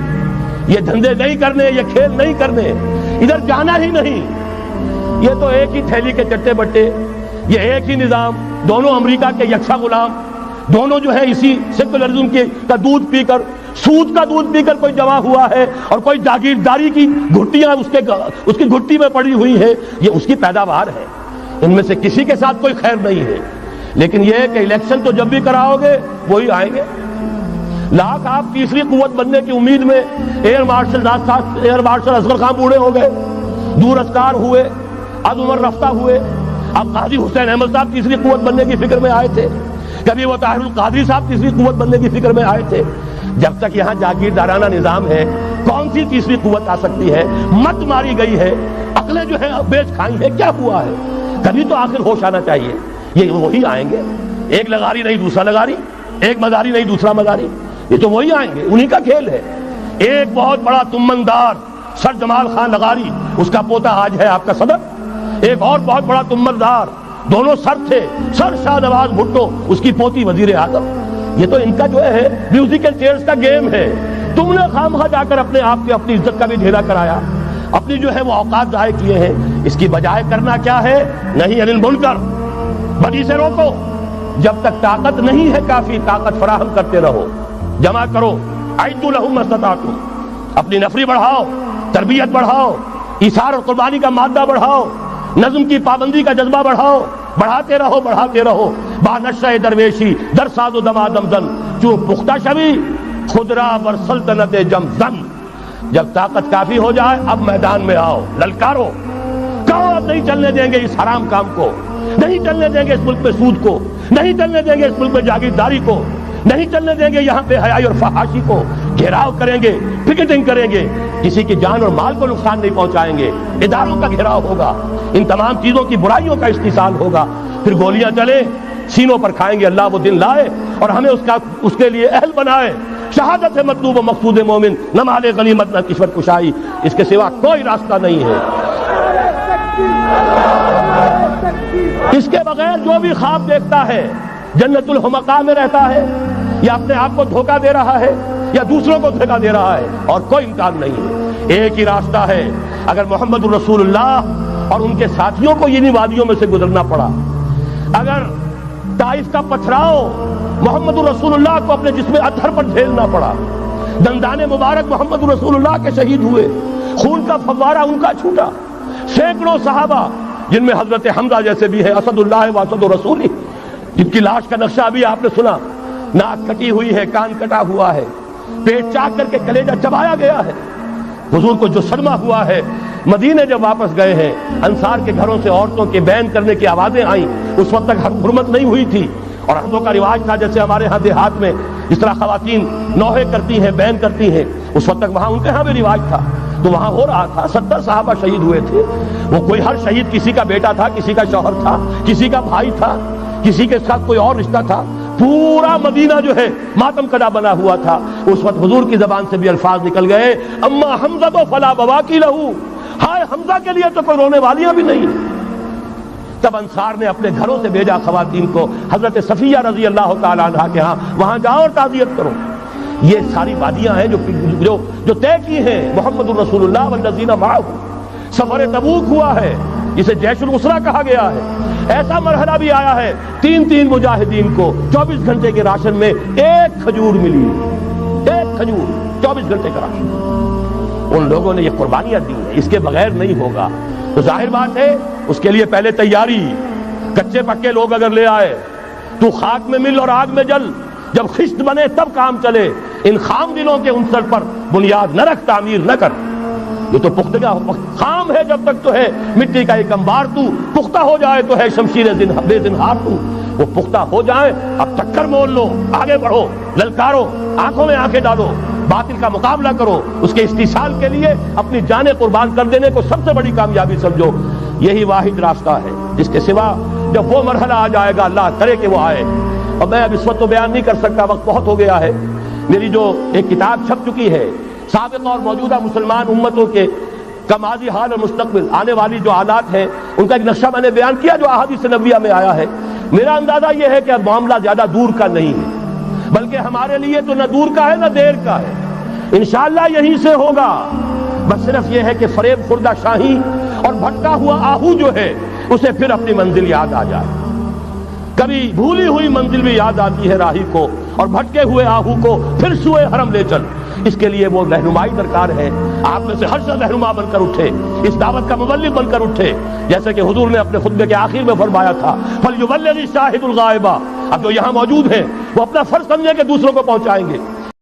یہ دھندے نہیں کرنے، یہ کھیل نہیں کرنے، ادھر جانا ہی نہیں۔ یہ تو ایک ہی تھیلی کے چٹے بٹے، یہ ایک ہی نظام، دونوں امریکہ کے یکساں غلام، دونوں جو ہے اسی سیکولرزم کا دودھ پی کر، سود کا دودھ پی کر کوئی جمع ہوا ہے، اور کوئی جاگیرداری کی گھٹیاں اس کی گھٹی میں پڑی ہوئی ہے، یہ اس کی پیداوار ہے۔ ان میں سے کسی کے ساتھ کوئی خیر نہیں ہے، لیکن یہ ہے کہ الیکشن تو جب بھی کراؤ گے وہی آئیں گے۔ لاکھ آپ تیسری قوت بننے کی امید میں ایئر مارشل اصغر خان بوڑھے ہو گئے، دور اسکار ہوئے، اب عمر رفتہ ہوئے۔ اب قاضی حسین احمد صاحب تیسری قوت بننے کی فکر میں آئے تھے، کبھی وہ طاہر القادری صاحب تیسری قوت بننے کی فکر میں آئے تھے۔ جب تک یہاں جاگیردارانہ نظام ہے، کون سی تیسری قوت آ سکتی ہے؟ مت ماری گئی ہے، عقلیں جو ہیں بیچ کھائی ہیں، کیا ہوا ہے؟ کبھی تو آخر ہوش آنا چاہیے۔ یہ وہی آئیں گے، ایک لغاری نہیں دوسرا لغاری، ایک مداری نہیں دوسرا مداری، یہ تو وہی آئیں گے، انہی کا کھیل ہے۔ ایک بہت بڑا تمندار سر جمال خان لغاری، اس کا پوتا آج ہے آپ کا صدر۔ ایک اور بہت بڑا تمندار، دونوں سر تھے، سر شاہ نواز بھٹو، اس کی پوتی وزیر اعظم۔ یہ تو ان کا جو ہے میوزیکل چیئرز کا گیم ہے۔ تم نے خامخواہ جا کر اپنے آپ کی اپنی عزت کا بھی ڈھیلا کرایا، اپنی جو ہے وہ اوقات ضائع کیے ہیں۔ اس کی بجائے کرنا کیا ہے؟ نہیں انل منکر، بدی سے روکو۔ جب تک طاقت نہیں ہے کافی، طاقت فراہم کرتے رہو، جمع کرو۔ اعدوا لهم ما استطعتم، اپنی نفری بڑھاؤ، تربیت بڑھاؤ، ایثار اور قربانی کا مادہ بڑھاؤ، نظم کی پابندی کا جذبہ بڑھاؤ، بڑھاتے رہو بڑھاتے رہو۔ با نشہ درویشی در ساز و دما دمزن، چوں پختہ شوی خدرا بر سلطنت جمزن۔ جب طاقت کافی ہو جائے اب میدان میں آؤ، للکارو، کہو اب نہیں چلنے دیں گے اس حرام کام کو، نہیں چلنے دیں گے اس ملک میں سود کو، نہیں چلنے دیں گے اس ملک میں جاگیرداری کو، نہیں چلنے دیں گے یہاں پہ حیائی اور فحاشی کو۔ گھیراؤ کریں گے، پکٹنگ کریں گے، کسی کی جان اور مال کو نقصان نہیں پہنچائیں گے، اداروں کا گھیراؤ ہوگا، ان تمام چیزوں کی برائیوں کا استحصال ہوگا۔ پھر گولیاں چلے، سینوں پر کھائیں گے، اللہ وہ دن لائے اور ہمیں اس کے لیے اہل بنائے۔ شہادت ہے مطلوب و مقصود مومن، نہ مال غنیمت نہ کشور کشائی، اس کے سوا کوئی راستہ نہیں ہے۔ اس کے بغیر جو بھی خواب دیکھتا ہے جنت الحمقاء میں رہتا ہے، یا اپنے آپ کو دھوکہ دے رہا ہے، یا دوسروں کو دھوکہ دے رہا ہے، اور کوئی امکان نہیں ہے۔ ایک ہی راستہ ہے۔ اگر محمد الرسول اللہ اور ان کے ساتھیوں کو انہی وادیوں میں سے گزرنا پڑا، اگر طائف کا پتھراؤ محمد الرسول اللہ کو اپنے جسم اطہر پر جھیلنا پڑا، دندان مبارک محمد الرسول اللہ کے شہید ہوئے، خون کا فوارہ ان کا چھوٹا، سینکڑوں صحابہ جن میں حضرت حمزہ جیسے بھی ہے، اسد اللہ و اسد رسول، جن کی لاش کا نقشہ ابھی آپ نے سنا، ناک کٹی ہوئی ہے، کان کٹا ہوا ہے، پیٹ چاک کر کے کلیجہ چبایا گیا ہے، حضور کو جو صدمہ ہوا ہے مدینے جب واپس گئے ہیں، انصار کے گھروں سے عورتوں کے بین کرنے کی آوازیں آئیں، اس وقت تک حرمت نہیں ہوئی تھی، اور عہدوں کا رواج تھا جیسے ہمارے ہاں دیہات میں جس طرح خواتین نوحے کرتی ہیں، بین کرتی ہیں، اس وقت تک وہاں ان کے ہاں بھی رواج تھا، تو وہاں ہو رہا تھا۔ 70 صحابہ شہید ہوئے تھے، وہ کوئی ہر شہید کسی کا بیٹا تھا، کسی کا شوہر تھا، کسی کا بھائی تھا، کسی کے ساتھ کوئی اور رشتہ تھا، پورا مدینہ جو ہے ماتم کدا بنا ہوا تھا۔ اس وقت حضور کی زبان سے بھی الفاظ نکل گئے، اما حمزہ تو فلا بواکی لہو، ہائے حمزہ کے لیے تو کوئی رونے والیاں بھی نہیں۔ تب انصار نے اپنے گھروں سے بھیجا خواتین کو حضرت صفیہ رضی اللہ تعالی عنہا کے ہاں، وہاں جاؤ اور تعزیت کرو۔ یہ ساری وادیاں ہیں جو طے کی ہیں محمد الرسول اللہ والذین معہ۔ سفر تبوک ہوا ہے جسے جیش العسرہ کہا گیا ہے، ایسا مرحلہ بھی آیا ہے 3 مجاہدین کو 24 گھنٹے کے راشن میں 1 کھجور ملی، 1 کھجور 24 گھنٹے کا راشن۔ ان لوگوں نے یہ قربانیاں دی ہیں، اس کے بغیر نہیں ہوگا۔ تو ظاہر بات ہے اس کے لیے پہلے تیاری، کچے پکے لوگ اگر لے آئے تو خاک میں مل اور آگ میں جل، جب خشت بنے تب کام چلے۔ ان خام دلوں کے عنصر پر بنیاد نہ رکھ، تعمیر نہ کر۔ یہ تو پختگا خام ہے جب تک تو ہے مٹی کا ایک انبار، تو پختہ ہو جائے تو ہے شمشیر بے زنہار۔ تو وہ پختہ ہو جائے، اب ٹکر مول لو، آگے بڑھو، للکارو، آنکھوں میں آنکھیں ڈالو، باطل کا مقابلہ کرو، اس کے استحصال کے لیے اپنی جانیں قربان کر دینے کو سب سے بڑی کامیابی سمجھو۔ یہی واحد راستہ ہے جس کے سوا جب وہ مرحلہ آ جائے گا، اللہ کرے کہ وہ آئے، اور میں اب اس وقت تو بیان نہیں کر سکتا، وقت بہت ہو گیا ہے۔ میری جو ایک کتاب چھپ چکی ہے سابقہ اور موجودہ مسلمان امتوں کے کا ماضی، حال اور مستقبل، آنے والی جو حالات ہیں ان کا ایک نقشہ میں نے بیان کیا جو احادیث نبویہ میں آیا ہے۔ میرا اندازہ یہ ہے کہ اب معاملہ زیادہ دور کا نہیں ہے، بلکہ ہمارے لیے تو نہ دور کا ہے نہ دیر کا ہے، انشاءاللہ یہیں سے ہوگا۔ بس صرف یہ ہے کہ فریب خوردہ شاہی اور بھٹکا ہوا آہو جو ہے اسے پھر اپنی منزل یاد آ جائے۔ کبھی بھولی ہوئی منزل بھی یاد آتی ہے راہی کو، اور بھٹکے ہوئے آہو کو پھر سوئے حرم لے چل۔ اس کے لیے وہ رہنمائی درکار ہے، آپ میں سے ہر شخص رہنما بن کر اٹھے، اس دعوت کا مبلغ بن کر اٹھے، جیسے کہ حضور نے اپنے خطبے کے آخر میں فرمایا تھا فَلْيُبَلِّغِ الشَّاهِدُ الْغَائِبَ۔ اب جو یہاں موجود ہیں وہ اپنا فرض سمجھیں کہ دوسروں کو پہنچائیں گے۔